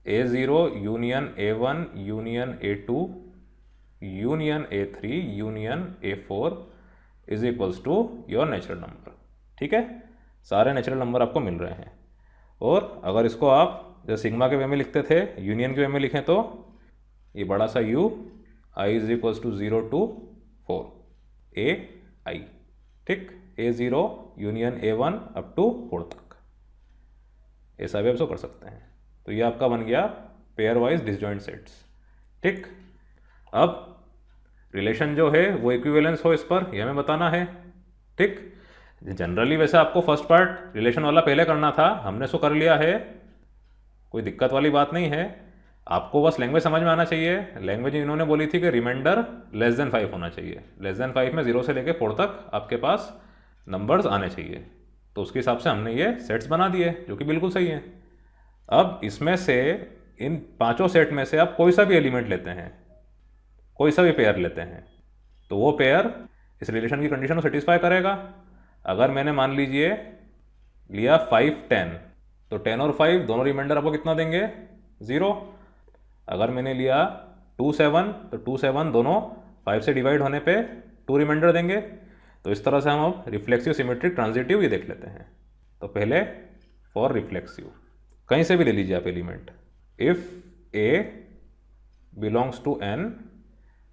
A0 union A1 union A2 union A3 union A4 is equals to your natural number. ठीक है, सारे नेचुरल नंबर आपको मिल रहे हैं। और अगर इसको आप जैसे सिग्मा के वे में लिखते थे, यूनियन के वे में लिखें तो ये बड़ा सा U I is equals to 0 to 4 AI। ठीक, A0 union A1 up to 4 तक, ऐसा भी आप कर सकते हैं। तो ये आपका बन गया पेयर वाइज डिसजॉइंट सेट्स। ठीक, अब रिलेशन जो है वो इक्विवेलेंस हो इस पर, यह हमें बताना है। ठीक, जनरली वैसे आपको फर्स्ट पार्ट रिलेशन वाला पहले करना था, हमने सो कर लिया है, कोई दिक्कत वाली बात नहीं है। आपको बस लैंग्वेज समझ में आना चाहिए। लैंग्वेज इन्होंने बोली थी कि रिमाइंडर लेस देन 5 होना चाहिए, लेस देन 5 में 0 से लेके 4 तक आपके पास नंबर्स आने चाहिए। तो उसके हिसाब से हमने ये सेट्स बना दिए जो कि बिल्कुल सही है। अब इसमें से इन पांचों सेट में से आप कोई सा भी एलिमेंट लेते हैं, कोई सा भी पेयर लेते हैं, तो वो पेयर इस रिलेशन की कंडीशन को सेटिस्फाई करेगा। अगर मैंने मान लीजिए लिया 5 10, तो 10 और 5 दोनों रिमाइंडर आपको कितना देंगे, 0। अगर मैंने लिया 2 7, तो 2 7 दोनों 5 से डिवाइड होने पे 2 रिमाइंडर देंगे। तो इस तरह से हम अब रिफ्लेक्सिव, सिमेट्रिक, ट्रांजिटिव ये देख लेते हैं। तो पहले फॉर रिफ्लेक्सिव, कहीं से भी ले लीजिए आप element. If A belongs to N,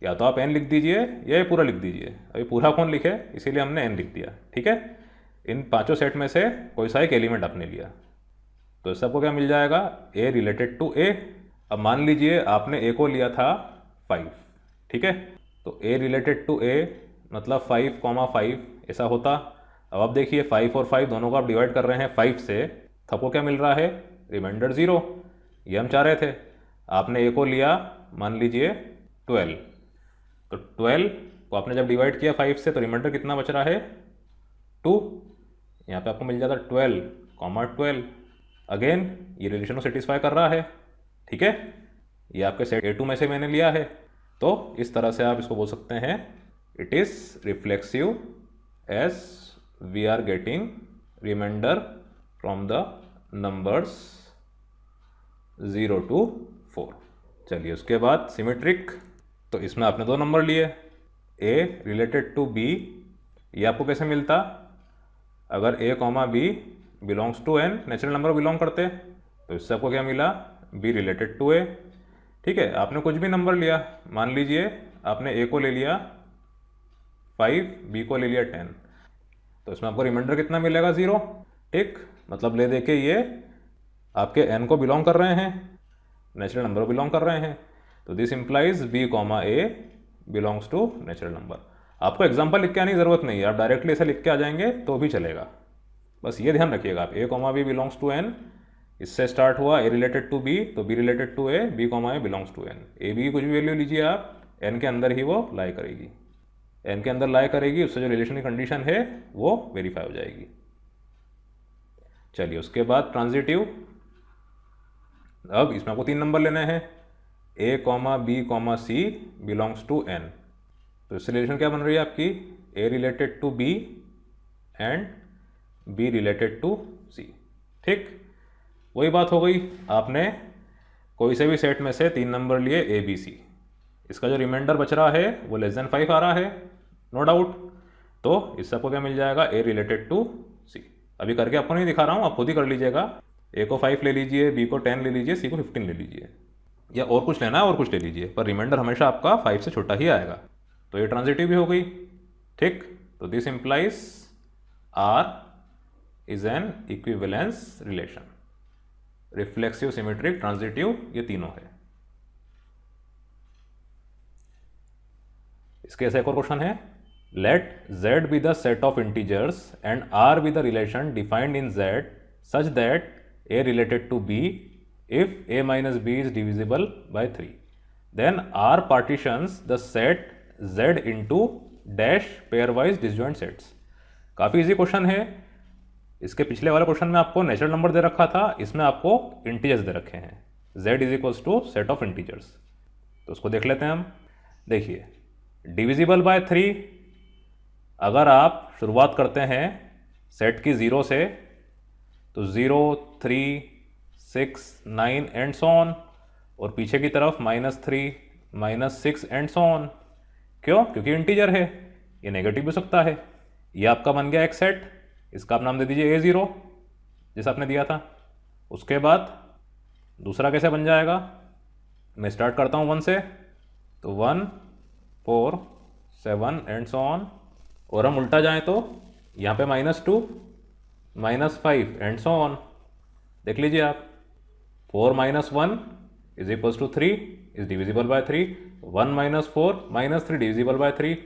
या तो आप एन लिख दीजिए या ये पूरा लिख दीजिए। अभी पूरा कौन लिखे, इसीलिए हमने एन लिख दिया, ठीक है। इन पांचों सेट में से कोई सा एक एलिमेंट आपने लिया, तो इससे आपको क्या मिल जाएगा, ए रिलेटेड टू ए। अब मान लीजिए आपने ए को लिया था 5, ठीक है। तो ए रिलेटेड टू ए मतलब 5,5 ऐसा होता। अब आप देखिए 5 और 5 दोनों को आप डिवाइड कर रहे हैं 5 से, तो आपको क्या मिल रहा है, रिमाइंडर 0। ये हम चाह रहे थे। आपने ए को लिया मान लीजिए 12, तो 12 को आपने जब डिवाइड किया 5 से, तो रिमाइंडर कितना बच रहा है, 2। यहाँ पे आपको मिल जाता 12,12। अगेन ये रिलेशन को सेटिस्फाई कर रहा है, ठीक है। ये आपके सेट A2 में से मैंने लिया है। तो इस तरह से आप इसको बोल सकते हैं, it is reflexive as we are getting remainder from the numbers 0 to 4। चलिए उसके बाद सिमेट्रिक, तो इसमें आपने 2 नंबर लिए, A रिलेटेड टू B। ये आपको कैसे मिलता, अगर A, B belongs to N, natural number belong करते, तो इससे आपको क्या मिला, B रिलेटेड टू A, ठीक है। आपने कुछ भी नंबर लिया, मान लीजिए आपने A को ले लिया 5, B को ले लिया 10, तो इसमें आपको रिमाइंडर कितना मिलेगा, 0, ठीक। मतलब ले देके ये आपके N को बिलोंग कर रहे हैं, नेचुरल नंबर बिलोंग कर रहे हैं। तो this implies B, A belongs to natural number. आपको एग्जाम्पल लिख के आने की जरूरत नहीं है, आप डायरेक्टली ऐसे लिख के आ जाएंगे तो भी चलेगा। बस ये ध्यान रखिएगा आप, A, B belongs to N, इससे स्टार्ट हुआ A रिलेटेड टू B, तो B related to A, B, A belongs to N। A, B की कुछ भी वैल्यू लीजिए आप, N के अंदर ही वो लाई करेगी, N के अंदर लाई करेगी, उससे जो रिलेशन की कंडीशन है वो वेरीफाई हो जाएगी। चलिए उसके बाद ट्रांजिटिव। अब इसमें आपको 3 नंबर लेने हैं, A, B, C belongs to N। तो इससे रिलेशन क्या बन रही है आपकी, A related to B and B related to C, ठीक। वही बात हो गई, आपने कोई से भी सेट में से 3 नंबर लिए A, B, C, इसका जो रिमाइंडर बच रहा है वो लेस देन 5 आ रहा है, नो डाउट। तो इससे आपको क्या मिल जाएगा, A रिलेटेड टू C। अभी करके आपको नहीं दिखा रहा हूँ, आप खुद ही कर लीजिएगा। A को 5 ले लीजिए, B को 10 ले लीजिए, C को 15 ले लीजिए, या और कुछ लेना है और कुछ ले लीजिए, पर रिमाइंडर हमेशा आपका 5 से छोटा ही आएगा। तो ये ट्रांजिटिव भी हो गई, ठीक। तो this implies R is an equivalence relation. Reflexive, symmetric, transitive ये तीनों है। इसके ऐसा एक और क्वेश्चन है, let Z be the set of integers and R be the relation defined in Z such that A related to B if A minus B is divisible by 3, then R partitions the set Z into dash pairwise disjoint sets। काफ़ी easy question है। इसके पिछले वाले question में आपको natural number दे रखा था, इसमें आपको इंटीजर्स दे रखे हैं। Z is equals to set of integers, तो उसको देख लेते हैं हम। देखिए डिविजिबल बाय 3, अगर आप शुरुआत करते हैं सेट की 0 से, तो 0, 3, 6, 9 एंड सो ऑन, और पीछे की तरफ -3, -6 एंड सो ऑन। क्यों, क्योंकि इंटीजर है, ये नेगेटिव भी हो सकता है। ये आपका बन गया एक सेट, इसका आप नाम दे दीजिए A0 जैसा आपने दिया था। उसके बाद दूसरा कैसे बन जाएगा, मैं स्टार्ट करता हूँ 1 से, तो 1, 4, 7 एंड सो ऑन। और हम उल्टा जाएं तो यहाँ पे -2, -5 एंड सो ऑन। देख लीजिए आप, 4 - 1 is equals to 3 is divisible by 3, 1 - 4 -3 divisible by 3।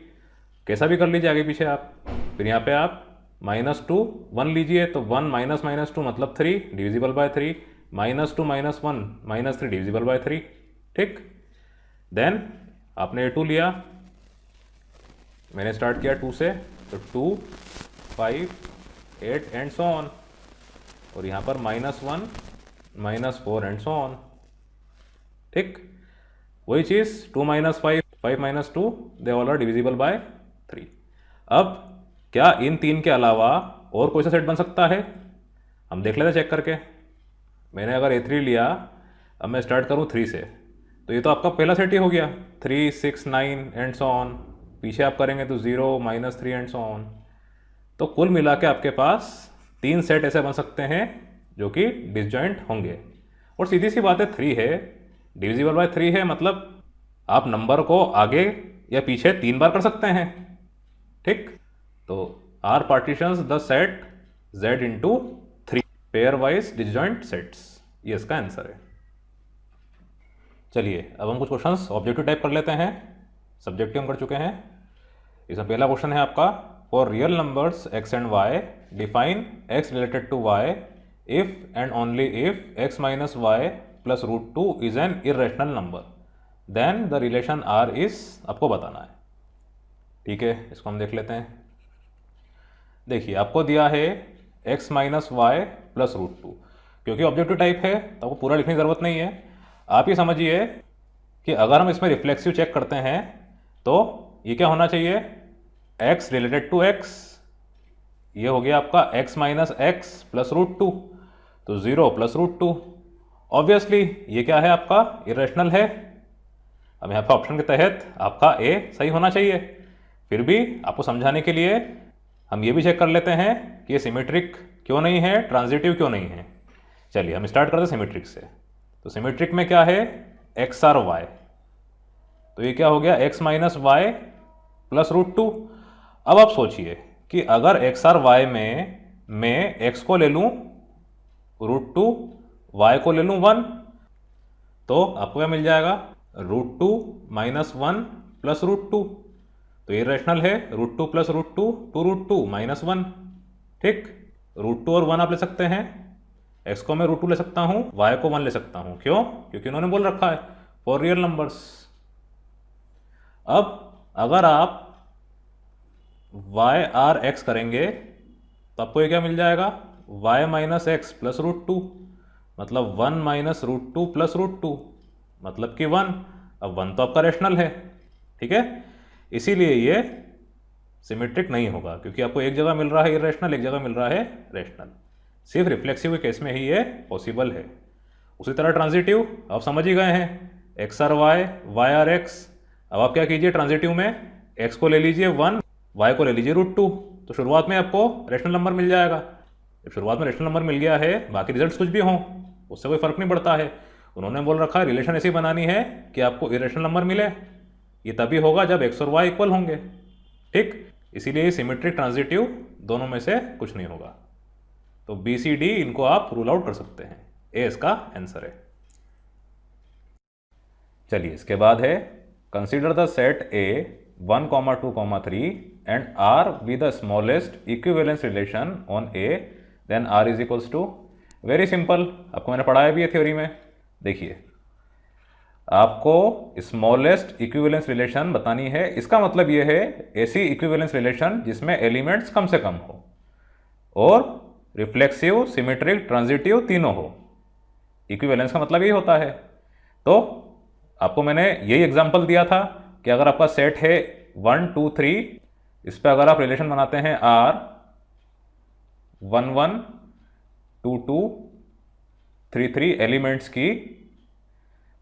कैसा भी कर लीजिए आगे पीछे आप। फिर यहाँ पे आप -2, 1 लीजिए, तो 1 - -2 मतलब 3 डिविजिबल बाय 3, -2 - 1 -3 डिविजिबल बाय 3, ठीक। देन आपने A2 लिया, मैंने स्टार्ट किया 2 से, तो 2, 5, 8 एंड सो ऑन। और यहाँ पर -1, -4 एंड सो ऑन, ठीक। वही चीज़ 2 - 5, 5 - 2 they all are divisible by 3। अब क्या इन 3 के अलावा और कोई सा सेट बन सकता है, हम देख लेते हैं चेक करके। मैंने अगर A3 लिया, अब मैं स्टार्ट करूँ 3 से, तो ये तो आपका पहला सेट ही हो गया, 3, 6, 9 एंड सो ऑन। पीछे आप करेंगे तो 0, -3 एंड सो ऑन। तो कुल मिला के आपके पास 3 सेट ऐसे बन सकते हैं जो कि डिसजॉइंट होंगे। और सीधी सी बात है 3 है, डिविजिबल बाय 3 है, मतलब आप नंबर को आगे या पीछे 3 बार कर सकते हैं। ठीक, तो R partitions the set z into 3 pairwise disjoint sets, ये इसका आंसर है। चलिए अब हम कुछ क्वेश्चंस ऑब्जेक्टिव टाइप कर लेते हैं, सब्जेक्टिव हम कर चुके हैं। इसमें पहला क्वेश्चन है आपका, for real numbers x and y define x related to y if and only if x minus Y plus √2 is an irrational number, then the relation r is, आपको बताना है। ठीक है, इसको हम देख लेते हैं। देखिए आपको दिया है x माइनस वाई प्लस √2, क्योंकि ऑब्जेक्टिव टाइप है तो आपको पूरा लिखने की ज़रूरत नहीं है। आप ये समझिए कि अगर हम इसमें रिफ्लेक्सिव चेक करते हैं तो ये क्या होना चाहिए, x रिलेटेड टू x, ये हो गया आपका x माइनस एक्स प्लस √2, तो 0 प्लस √2। ऑब्वियसली ये क्या है, आपका इरेशनल है। अब यहाँ पे ऑप्शन के तहत आपका A सही होना चाहिए। फिर भी आपको समझाने के लिए हम ये भी चेक कर लेते हैं कि ये सिमेट्रिक क्यों नहीं है, ट्रांजिटिव क्यों नहीं है। चलिए हम स्टार्ट करते हैं सिमेट्रिक से। तो सिमेट्रिक में क्या है, एक्स आर वाई, तो ये क्या हो गया x माइनस वाई प्लस √2। अब आप सोचिए कि अगर एक्स आर वाई में मैं x को ले लूँ √2, y को ले लूँ 1, तो आपको क्या मिल जाएगा, √2 माइनस 1 प्लस √2, तो ये रेशनल है, √2 प्लस √2 2√2 माइनस 1। ठीक, √2 और 1 आप ले सकते हैं, x को मैं √2 ले सकता हूँ, y को 1 ले सकता हूँ। क्यों, क्योंकि उन्होंने बोल रखा है फॉर रियल नंबर्स। अब अगर आप y आर x करेंगे तो आपको ये क्या मिल जाएगा, y माइनस एक्स प्लस √2, मतलब 1 माइनस √2 प्लस √2, मतलब कि 1। अब 1 तो आपका रेशनल है, ठीक है, इसीलिए ये सिमेट्रिक नहीं होगा, क्योंकि आपको एक जगह मिल रहा है इरेशनल, एक जगह मिल रहा है रेशनल। सिर्फ रिफ्लेक्सिव के केस में ही ये पॉसिबल है। उसी तरह ट्रांजिटिव आप समझ ही गए हैं, X R Y, Y R X. अब आप क्या कीजिए, ट्रांजिटिव में x को ले लीजिए 1, y को ले लीजिए √2, तो शुरुआत में आपको रेशनल नंबर मिल जाएगा। जब शुरुआत में रेशनल नंबर मिल गया है, बाकी रिजल्ट्स कुछ भी हों उससे कोई फर्क नहीं पड़ता है। उन्होंने बोल रखा है रिलेशन ऐसी बनानी है कि आपको इरेशनल नंबर मिले, ये तभी होगा जब x और y इक्वल होंगे। ठीक, इसीलिए सिमेट्रिक ट्रांजिटिव दोनों में से कुछ नहीं होगा। तो बी सी डी इनको आप रूल आउट कर सकते हैं, ए इसका आंसर है। चलिए इसके बाद है, consider the set A 1, 2, 3 and R be the smallest equivalence relation on A, then R is equals to. Very simple, आपको मैंने पढ़ाया भी है थ्योरी में। देखिए आपको स्मॉलेस्ट इक्विवेलेंस रिलेशन बतानी है, इसका मतलब ये है ऐसी इक्विवेलेंस रिलेशन जिसमें एलिमेंट्स कम से कम हो और रिफ्लेक्सिव, सिमेट्रिक, ट्रांजिटिव तीनों हो। इक्विवेलेंस का मतलब यही होता है। तो आपको मैंने यही एग्जांपल दिया था कि अगर आपका सेट है 1, 2, 3, इस पर अगर आप रिलेशन बनाते हैं R 1, 1, 2, 2, 3, 3 एलिमेंट्स की,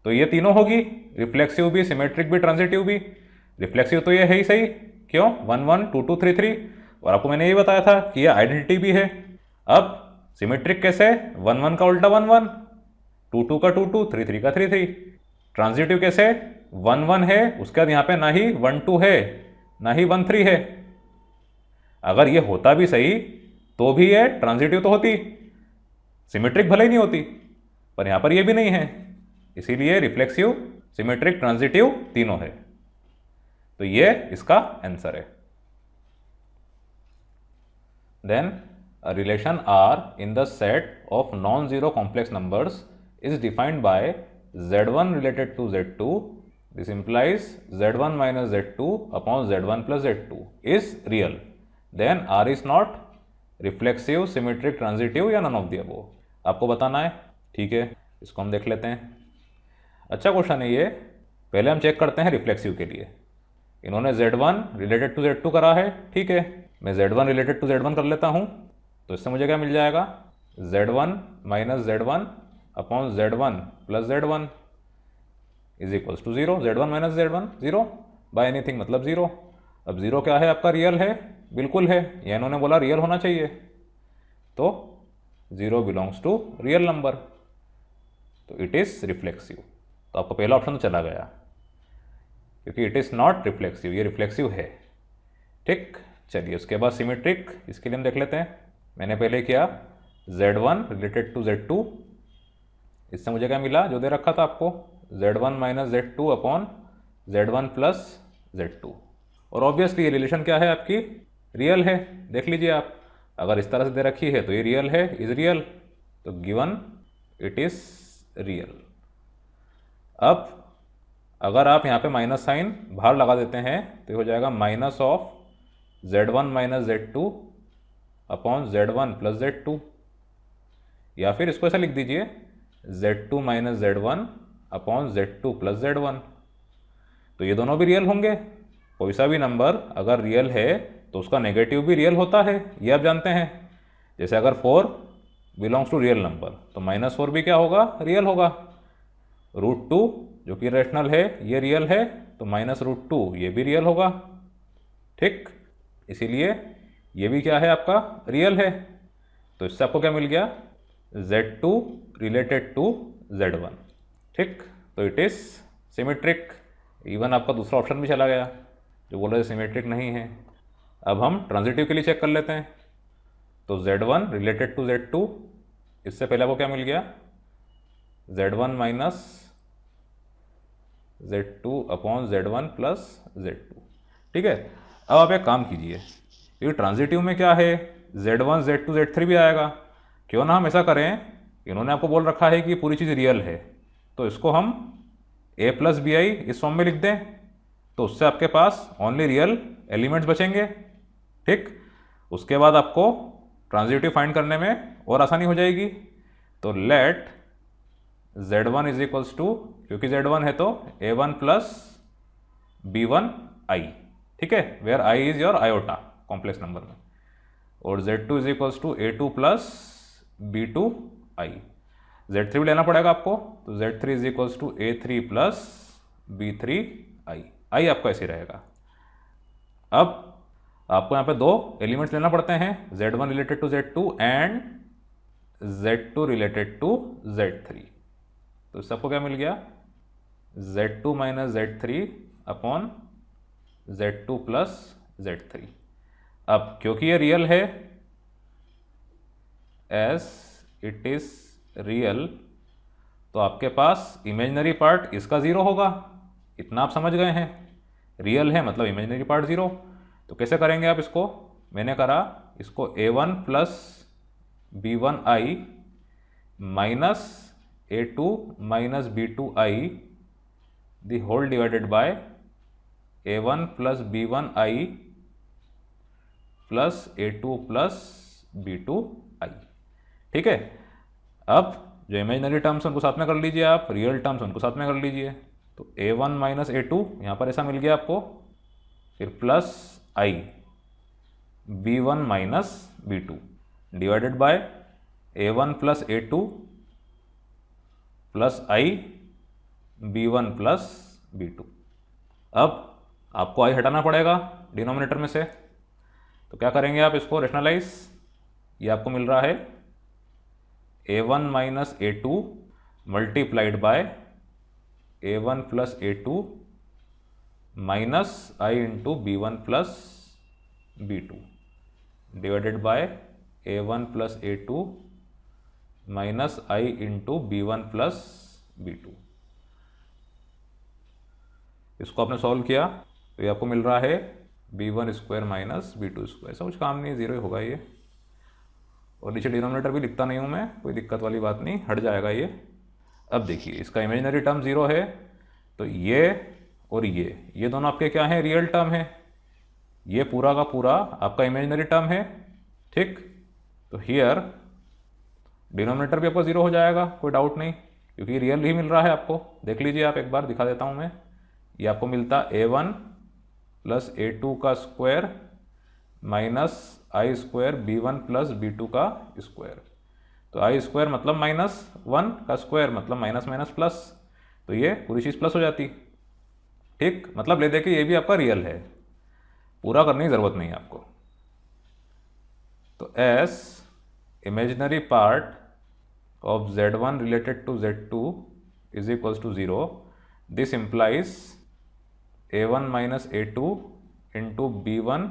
तो ये तीनों होगी, रिफ्लेक्सिव भी, सिमेट्रिक भी, ट्रांजिटिव भी। रिफ्लेक्सिव तो ये है ही सही, क्यों, 1, 1, 2, 2, 3, 3, और आपको मैंने ये बताया था कि ये आइडेंटिटी भी है। अब सिमेट्रिक कैसे, 1, 1 का उल्टा 1, 1, 2, 2 का 2, 2, 3, 3 का 3, 3। ट्रांजिटिव कैसे, 1, 1 है, उसके बाद यहाँ पे ना ही 1, 2 है, ना ही 1, 3 है। अगर ये होता भी सही तो भी ये ट्रांजिटिव तो होती, सिमेट्रिक भले ही नहीं होती, पर यहाँ पर ये भी नहीं है, इसीलिए रिफ्लेक्सिव, सिमेट्रिक, ट्रांजिटिव तीनों है। तो ये इसका आंसर है। Then a relation R in the set of non-zero complex numbers is defined by Z1 related to Z2. This implies Z1 minus Z2 upon Z1 plus Z2 is real. Then R is not reflexive, symmetric, transitive या none of the above. आपको बताना है, ठीक है, इसको हम देख लेते हैं। अच्छा क्वेश्चन है ये। पहले हम चेक करते हैं रिफ्लेक्सिव के लिए। इन्होंने Z1 रिलेटेड टू Z2 करा है, ठीक है, मैं Z1 रिलेटेड टू Z1 कर लेता हूँ। तो इससे मुझे क्या मिल जाएगा, Z1 minus Z1 upon Z1 plus Z1 is equals to 0। Z1 minus Z1 0 by anything मतलब 0। अब 0 क्या है आपका, रियल है, बिल्कुल है, या इन्होंने बोला रियल होना चाहिए, तो 0 बिलोंग्स टू रियल नंबर, तो इट इज़ रिफ्लेक्सिव। तो आपका पहला ऑप्शन तो चला गया, क्योंकि इट इज़ नॉट रिफ्लेक्सिव, ये रिफ्लेक्सिव है। ठीक, चलिए उसके बाद सिमेट्रिक, इसके लिए हम देख लेते हैं। मैंने पहले किया Z1 रिलेटेड टू Z2, इससे मुझे क्या मिला, जो दे रखा था आपको, Z1 minus Z2 upon Z1 plus Z2। और ऑब्वियसली ये रिलेशन क्या है आपकी, रियल है। देख लीजिए आप, अगर इस तरह से दे रखी है तो ये रियल है, इज रियल, तो गिवन इट इज रियल। अब अगर आप यहाँ पे माइनस साइन बाहर लगा देते हैं तो ये हो जाएगा minus of Z1 minus Z2 upon Z1 plus Z2, या फिर इसको ऐसा लिख दीजिए Z2 minus Z1 upon Z2 plus Z1। तो ये दोनों भी रियल होंगे। कोई सा भी नंबर अगर रियल है तो उसका नेगेटिव भी रियल होता है, ये आप जानते हैं। जैसे अगर 4 बिलोंग्स टू रियल नंबर तो -4 भी क्या होगा, रियल होगा। √2 जो कि रेशनल है ये रियल है, तो -√2 ये भी रियल होगा। ठीक, इसीलिए ये भी क्या है आपका, रियल है। तो इससे आपको क्या मिल गया, Z2 रिलेटेड टू Z1। ठीक, तो इट इज़ सिमेट्रिक। इवन आपका दूसरा ऑप्शन भी चला गया जो बोल रहे सिमेट्रिक नहीं है। अब हम ट्रांजिटिव के लिए चेक कर लेते हैं। तो Z1 रिलेटेड टू Z2, इससे पहले आपको क्या मिल गया, Z1 minus Z2 upon Z1 plus Z2। ठीक है, अब आप एक काम कीजिए, क्योंकि ट्रांजिटिव में क्या है, Z1 Z2 Z3 भी आएगा। क्यों ना हम ऐसा करें, इन्होंने आपको बोल रखा है कि पूरी चीज़ रियल है, तो इसको हम a प्लस bi इस फॉर्म में लिख दें, तो उससे आपके पास ओनली रियल एलिमेंट्स बचेंगे। ठीक, उसके बाद आपको ट्रांजिटिव फाइंड करने में और आसानी हो जाएगी। तो late Z1 is equals to, क्योंकि Z1 है तो a1 प्लस b1i, ठीक है, where i is your iota complex number में, और Z2 is equals to a2 plus b2i। Z3 भी लेना पड़ेगा आपको, तो Z3 is equals to a3 plus b3i। I आपका ऐसे रहेगा। अब आपको यहाँ पे दो एलिमेंट्स लेना पड़ते हैं, Z1 related to Z2 and Z2 related to Z3। तो इससे आपको क्या मिल गया, Z2 minus Z3 upon Z2 plus Z3। अब क्योंकि ये रियल है, एज इट इज रियल, तो आपके पास इमेजिनरी पार्ट इसका 0 होगा। इतना आप समझ गए हैं, रियल है मतलब इमेजिनरी पार्ट 0। तो कैसे करेंगे आप इसको, मैंने करा इसको a1 plus b1i minus a2 minus b2i the whole divided by a1 plus b1i plus a2 plus b2i। ठीक है, अब जो इमेजिनरी टर्म्स उनको साथ में कर लीजिए आप, रियल टर्म्स उनको साथ में कर लीजिए। तो a1 माइनस a2 यहाँ पर ऐसा मिल गया आपको, फिर plus i b1 minus b2 divided by a1 plus a2 plus i b1 plus b2। अब आपको i हटाना पड़ेगा डिनोमिनेटर में से, तो क्या करेंगे आप इसको रेशनलाइज। ये आपको मिल रहा है a1 minus a2 multiplied by a1 plus a2 minus i into b1 plus b2 divided by a1 plus a2 minus i into b1 plus b2। इसको आपने सॉल्व किया तो ये आपको मिल रहा है b1 square minus b2 square. ऐसा कुछ काम नहीं, 0 ही होगा ये। और नीचे डिनोमिनेटर भी लिखता नहीं हूँ मैं, कोई दिक्कत वाली बात नहीं, हट जाएगा ये। अब देखिए इसका इमेजिनरी टर्म 0 है, तो ये और ये दोनों आपके क्या हैं, रियल टर्म है। ये पूरा का पूरा आपका इमेजिनरी टर्म है। ठीक, तो हियर डिनोमिनेटर भी आपका 0 हो जाएगा, कोई डाउट नहीं, क्योंकि रियल ही मिल रहा है आपको। देख लीजिए आप, एक बार दिखा देता हूँ मैं। ये आपको मिलता a1 प्लस a2 का square minus i square b1 plus b2 का स्क्वायर। तो i स्क्वायर मतलब -1 का स्क्वायर मतलब माइनस माइनस प्लस, तो ये पूरी चीज़ प्लस हो जाती। ठीक, मतलब ले दे के ये भी आपका रियल है। पूरा करने की ज़रूरत नहीं है आपको। तो as imaginary part of z1 related to z2 is equals to 0, this implies a1 minus a2 into b1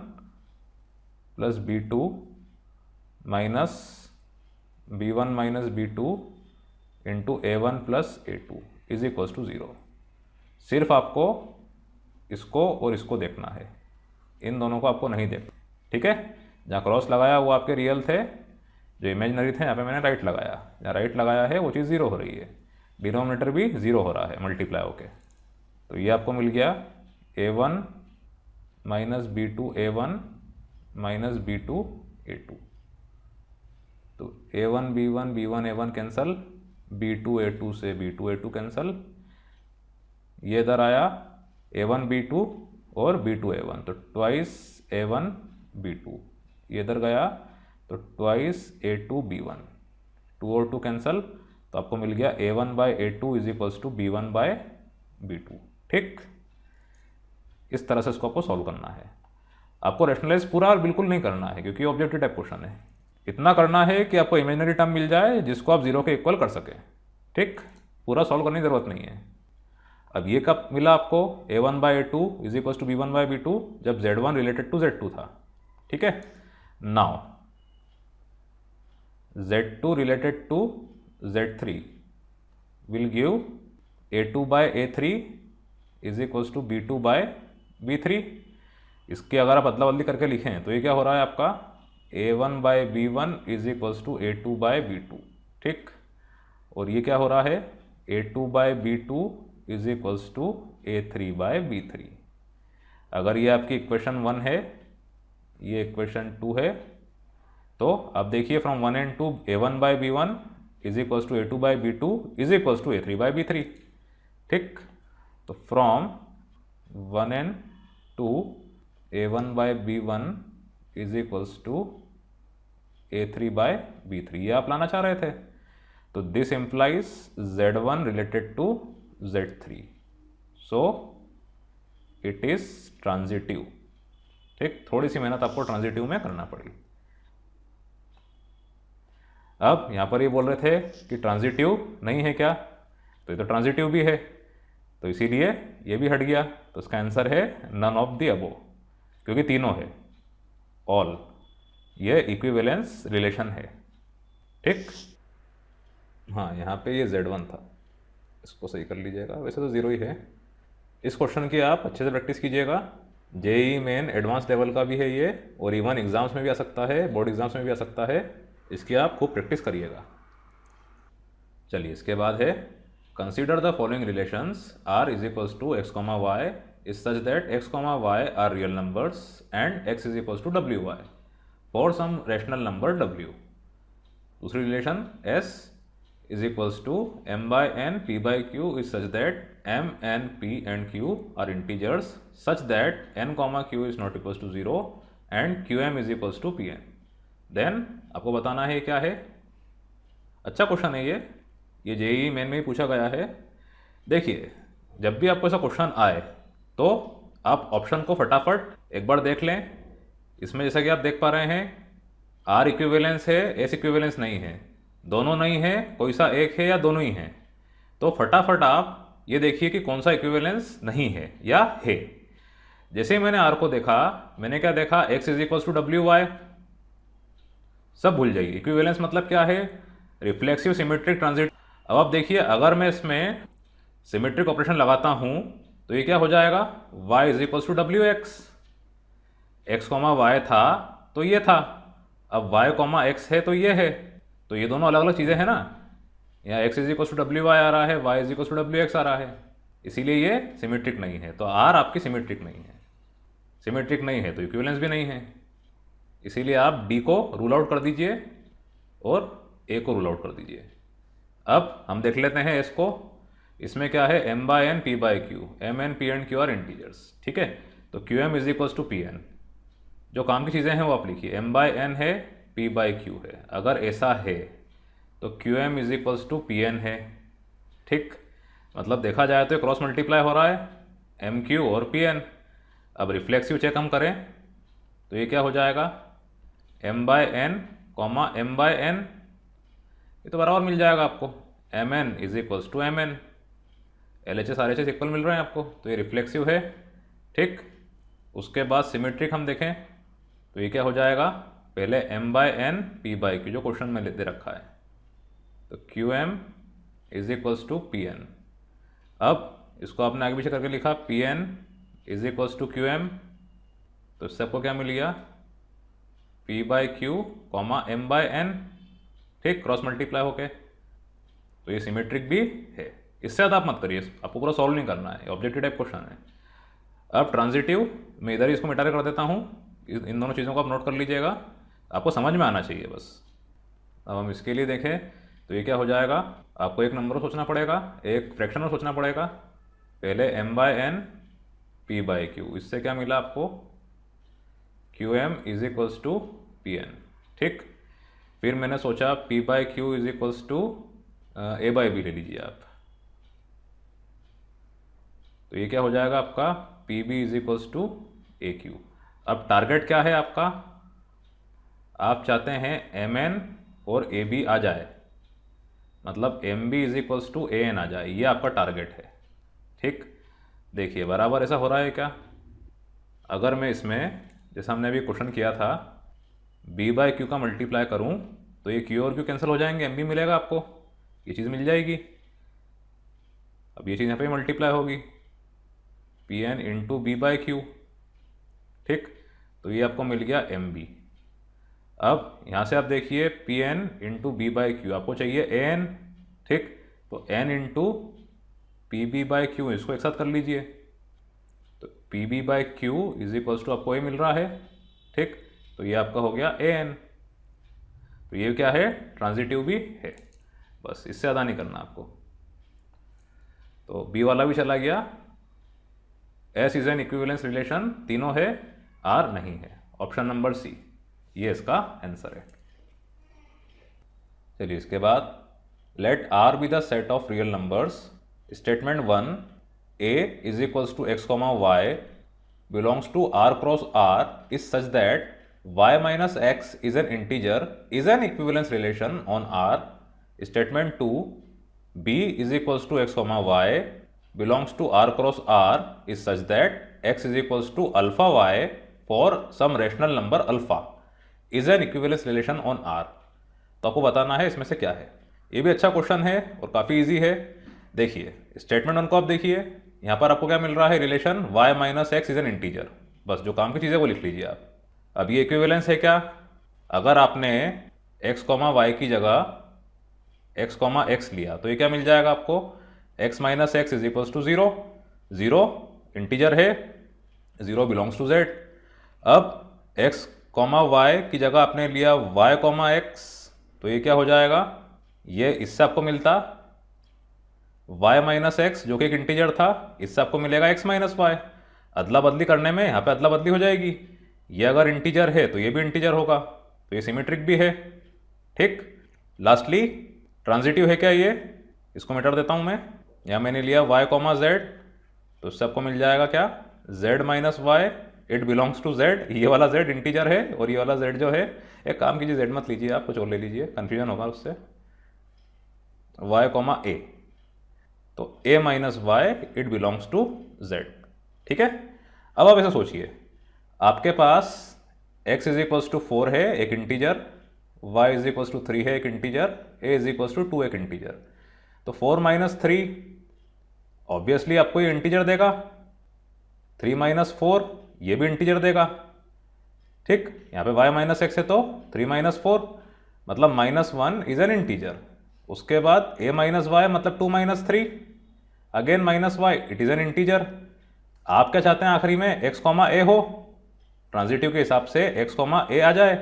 plus b2 minus b1 minus b2 into a1 plus a2 is equals to 0। सिर्फ आपको इसको और इसको देखना है, इन दोनों को आपको नहीं देखना, ठीक है। जहाँ क्रॉस लगाया वो आपके रियल थे, जो इमेजिनरी थे यहाँ पे मैंने राइट लगाया, जहाँ राइट लगाया है वो चीज़ 0 हो रही है, डिनोमिनेटर भी 0 हो रहा है मल्टीप्लाई होके। तो ये आपको मिल गया a1 minus b2 a1 minus b2 a2। तो a1 b1 b1 a1 cancel, b2 a2 से b2 a2 कैंसल, ये इधर आया a1 b2 और b2 a1, तो ट्वाइस a1 b2, ये इधर गया तो ट्वाइस a2 b1, 2 और 2 कैंसल, तो आपको मिल गया a1 by a2 is equals to b1 by b2, ठीक। इस तरह से इसको आपको सॉल्व करना है। आपको रैशनलाइज पूरा और बिल्कुल नहीं करना है क्योंकि ऑब्जेक्टिव टाइप क्वेश्चन है। इतना करना है कि आपको इमेजिनरी टर्म मिल जाए जिसको आप 0 के इक्वल कर सकें, ठीक। पूरा सॉल्व करने की ज़रूरत नहीं है। अब ये कब मिला आपको, a1 by a2 is equals to b1 by b2, जब z1 रिलेटेड टू z2 था, ठीक है। Now z2 related to z3 will give a2 by a3 is equals to b2 by b3। इसकी अगर आप अदला बदली करके लिखें तो ये क्या हो रहा है आपका, a1 by b1 is equals to a2 by b2, ठीक। और ये क्या हो रहा है, a2 by b2 is equals to a3 by b3। अगर ये आपकी इक्वेशन 1 है, ये इक्वेशन 2 है, तो आप देखिए from 1 and 2 a1 by b1 is equals to a2 by b2 is equals to a3 by b3, ठीक। तो from 1 and 2 a1 by b1 is equals to a3 by b3, ये आप लाना चाह रहे थे। तो this implies z1 related to z3, so it is transitive, ठीक। थोड़ी सी मेहनत आपको ट्रांजिटिव में करना पड़ी। अब यहां पर ये बोल रहे थे कि ट्रांजिटिव नहीं है क्या, तो ये तो ट्रांजिटिव भी है, तो इसीलिए ये भी हट गया। तो इसका आंसर है नन ऑफ द अबो, क्योंकि तीनों है, ऑल, ये इक्विवेलेंस रिलेशन है, ठीक। हाँ, यहाँ पे ये z1 था, इसको सही कर लीजिएगा, वैसे तो 0 ही है। इस क्वेश्चन की आप अच्छे से प्रैक्टिस कीजिएगा, जेईई मेन एडवांस लेवल का भी है ये, और इवन एग्जाम्स में भी आ सकता है, बोर्ड एग्जाम्स में भी आ सकता है, इसकी आप खूब प्रैक्टिस करिएगा। चलिए, इसके बाद है consider the following relations r is equals to x comma Y is such that x comma Y are real numbers and x is equals to W Y for some rational number w। दूसरी relation s is equals to m by n p by q is such that m, n, p and q are integers such that n comma q is not equals to 0 and qm is equals to pn। then आपको बताना है क्या है। अच्छा question है ये JEE main में ही पूछा गया है। देखिए, जब भी आपको ऐसा क्वेश्चन आए तो आप ऑप्शन को फटाफट एक बार देख लें। इसमें जैसा कि आप देख पा रहे हैं, r इक्विवेलेंस है, s इक्विवेलेंस नहीं है, दोनों नहीं है, कोई सा एक है या दोनों ही हैं। तो फटाफट आप ये देखिए कि कौन सा इक्विवेलेंस नहीं है या है। जैसे ही मैंने r को देखा, मैंने क्या देखा, x is equals to W Y, सब भूल जाइए। इक्विवेलेंस मतलब क्या है, रिफ्लेक्सिव सिमेट्रिक ट्रांजिट। अब आप देखिए, अगर मैं इसमें सिमेट्रिक ऑपरेशन लगाता हूं तो ये क्या हो जाएगा, y is equals to W X, X comma Y था तो ये था, अब y कॉमा एक्स है तो ये है, तो ये दोनों अलग अलग चीज़ें हैं ना। यहाँ x is equals to W Y आ रहा है, y is equals to W X आ रहा है, इसीलिए ये सिमेट्रिक नहीं है। तो r आपकी सिमेट्रिक नहीं है, सिमेट्रिक नहीं है तो इक्विवेलेंस भी नहीं है, इसीलिए आप d को रूल आउट कर दीजिए और a को रूल आउट कर दीजिए। अब हम देख लेते हैं s को। इसमें क्या है, m by n p by q, m n p and q are integers, ठीक है। तो qm is equals to pn, जो काम की चीज़ें हैं वो आप लिखिए, m बाय n है, p बाई q है। अगर ऐसा है तो qm is equals to pn है, ठीक। मतलब देखा जाए तो क्रॉस मल्टीप्लाई हो रहा है mq और pn। अब रिफ्लेक्सिव चेक हम करें तो ये क्या हो जाएगा, m by N comma m by N, ये तो बराबर मिल जाएगा आपको, M N is equals to M N, L H S R H S equal मिल रहे हैं आपको, तो ये रिफ्लेक्सिव है। ठीक, उसके बाद सिमेट्रिक हम देखें तो ये क्या हो जाएगा, पहले m by N P by Q जो क्वेश्चन में दे रखा है, तो Q M is equals to P N. अब इसको आपने आगे पीछे करके लिखा P N is equals to Q M, तो इससे आपको क्या मिल गया, P by Q comma M by N. ठीक, क्रॉस मल्टीप्लाई होके, तो ये सिमेट्रिक भी है। इससे ज़्यादा आप मत करिए, आपको पूरा सॉल्व नहीं करना है, ऑब्जेक्टिव टाइप क्वेश्चन है। अब ट्रांजिटिव, मैं इधर ही इसको मिटा कर देता हूँ, इन दोनों चीज़ों को आप नोट कर लीजिएगा, आपको समझ में आना चाहिए बस। अब हम इसके लिए देखें तो ये क्या हो जाएगा, आपको एक नंबर सोचना पड़ेगा, एक फ्रैक्शन में सोचना पड़ेगा। पहले m by N P by Q, इससे क्या मिला आपको, Q M is equals to P N. ठीक, फिर मैंने सोचा p by Q is equals to A by B ले लीजिए आप, तो ये क्या हो जाएगा आपका, P B is equals to A Q. अब टारगेट क्या है आपका, आप चाहते हैं एम एन और ए बी आ जाए, मतलब M B is equals to A N आ जाए, ये आपका टारगेट है। ठीक, देखिए बराबर ऐसा हो रहा है क्या, अगर मैं इसमें जैसा हमने अभी क्वेश्चन किया था b बाई क्यू का मल्टीप्लाई करूं तो ये q और q कैंसिल हो जाएंगे, एम बी मिलेगा आपको, ये चीज़ मिल जाएगी। अब ये चीज़ यहाँ पे मल्टीप्लाई होगी, P N into B by Q. ठीक, तो ये आपको मिल गया एम बी। अब यहाँ से आप देखिए P N into B by Q, आपको चाहिए ए एन। ठीक, तो N into P B by Q, इसको एक साथ कर लीजिए, तो P B by Q is equals to आपको ये मिल रहा है। ठीक, तो ये आपका हो गया ए एन, तो ये क्या है, ट्रांजिटिव भी है, बस इससे ज़्यादा नहीं करना आपको। तो बी वाला भी चला गया, S is an equivalence relation, तीनों है, आर नहीं है, ऑप्शन नंबर सी ये इसका आंसर है। चलिए इसके बाद, let R be the set of real numbers, statement 1, a is equals to x comma y belongs to r cross r is such that y minus x is an integer is an equivalence relation on r. Statement 2, b is equals to x comma y belongs to r cross r is such that x is equals to alpha y for some rational number alpha is an equivalence relation on r. तो आपको बताना है इसमें से क्या है। ये भी अच्छा क्वेश्चन है और काफ़ी इजी है। देखिए स्टेटमेंट 1 को आप देखिए, यहाँ पर आपको क्या मिल रहा है, relation y minus X is an integer, बस जो काम की चीज़ है वो लिख लीजिए आप। अब ये इक्विवेलेंस है क्या, अगर आपने x कॉमा वाई की जगह x कॉमा एक्स लिया तो ये क्या मिल जाएगा आपको, x minus X is equals to 0, 0 integer है, 0 बिलोंग्स टू z। अब x कॉमा वाई की जगह आपने लिया y कॉमा एक्स, तो ये क्या हो जाएगा, ये इससे आपको मिलता y माइनस एक्स जो कि एक इंटीजर था, इससे आपको मिलेगा x माइनस वाई। अदला बदली करने में यहाँ पे अदला बदली हो जाएगी, ये अगर इंटीजर है तो ये भी इंटीजर होगा, तो ये सिमेट्रिक भी है। ठीक, लास्टली ट्रांजिटिव है क्या, ये इसको मिटा देता हूँ मैं, यहाँ मैंने लिया y कॉमा जेड, तो इससे आपको मिल जाएगा क्या, z minus Y, it belongs to z। ये वाला z इंटीजर है और ये वाला z जो है, एक काम कीजिए z मत लीजिए आप, कुछ और ले लीजिए, कन्फ्यूजन होगा उससे, y कॉमा ए, तो a minus Y it belongs to z। ठीक है, अब आप ऐसा सोचिए, आपके पास x इज इक्वल्स टू 4 है एक integer, y is equals to 3 है एक integer, a is equals to 2 एक इंटीजर, तो 4 माइनस 3 ऑब्वियसली आपको ये इंटीजर देगा, 3 माइनस 4 ये भी इंटीजर देगा। ठीक, यहाँ पे y माइनस एक्स है तो 3 माइनस 4 मतलब -1 इज एन इंटीजर। उसके बाद a माइनस वाई मतलब 2 minus 3, again minus Y, it is an integer. आप क्या चाहते हैं आखिरी में, x कॉमा ए हो, ट्रांजिटिव के हिसाब से x कॉमा ए आ जाए,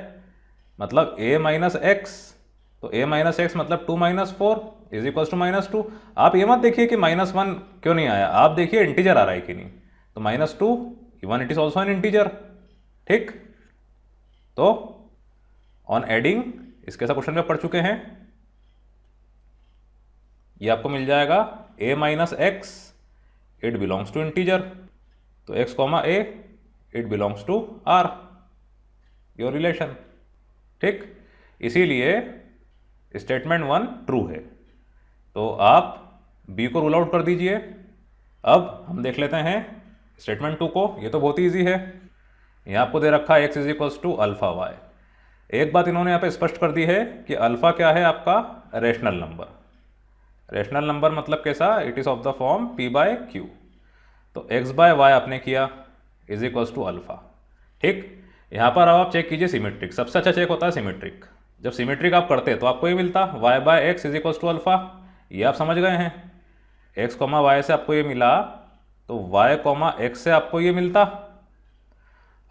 मतलब a माइनस एक्स, तो a माइनस एक्स मतलब 2 माइनस 4 इज इक्वल्स टू -2। आप ये मत देखिए कि -1 क्यों नहीं आया, आप देखिए इंटीजर आ रहा है कि नहीं, तो -2 even it is also an integer. ठीक, तो ऑन एडिंग इसके साथ क्वेश्चन में पढ़ चुके हैं, ये आपको मिल जाएगा a minus X it belongs to integer, तो x comma A it belongs to r। Your relation. ठीक, इसीलिए स्टेटमेंट 1 ट्रू है। तो आप बी को रूल आउट कर दीजिए। अब हम देख लेते हैं स्टेटमेंट 2 को। ये तो बहुत ही ईजी है। यहाँ आपको दे रखा है X is equals to alpha Y. एक बात इन्होंने यहाँ पे स्पष्ट कर दी है कि अल्फा क्या है, आपका रेशनल नंबर। रेशनल नंबर मतलब कैसा, it is of the form P by Q. तो एक्स बाय वाई आपने किया इज इक्वल्स टू अल्फा। ठीक, यहाँ पर अब आप चेक कीजिए सिमेट्रिक। सबसे अच्छा चेक होता है सिमेट्रिक। जब सिमेट्रिक आप करते तो आपको ये मिलता Y by X is equals to alpha. ये आप समझ गए हैं। एक्स कॉमा वाई से आपको ये मिला, तो वाई कॉमा एक्स से आपको ये मिलता।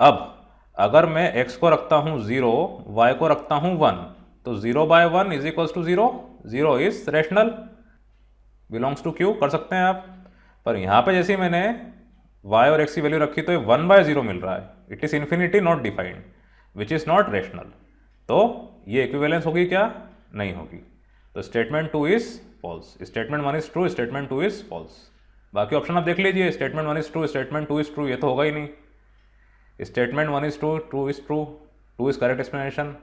अब अगर मैं x को रखता हूँ 0, y को रखता हूँ 1, तो 0 by 1 is equals to 0। 0 is rational, belongs to Q कर सकते हैं आप। पर यहाँ पे जैसे ही मैंने y और x की वैल्यू रखी तो ये 1 बाय 0 मिल रहा है। It is infinity not defined, which is not rational. तो ये इक्विवेलेंस होगी क्या, नहीं होगी। तो statement 2 is false. Statement 1 is true, statement 2 is false. बाकी ऑप्शन आप देख लीजिए। Statement 1 is true, statement 2 is true, ये तो होगा ही नहीं। Statement 1 is true, 2 is true, 2 is correct explanation,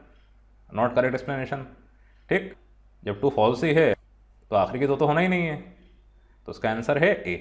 not correct explanation. ठीक, जब 2 फॉल्स ही है तो आखिरी के दो तो होना ही नहीं है। तो इसका आंसर है ए।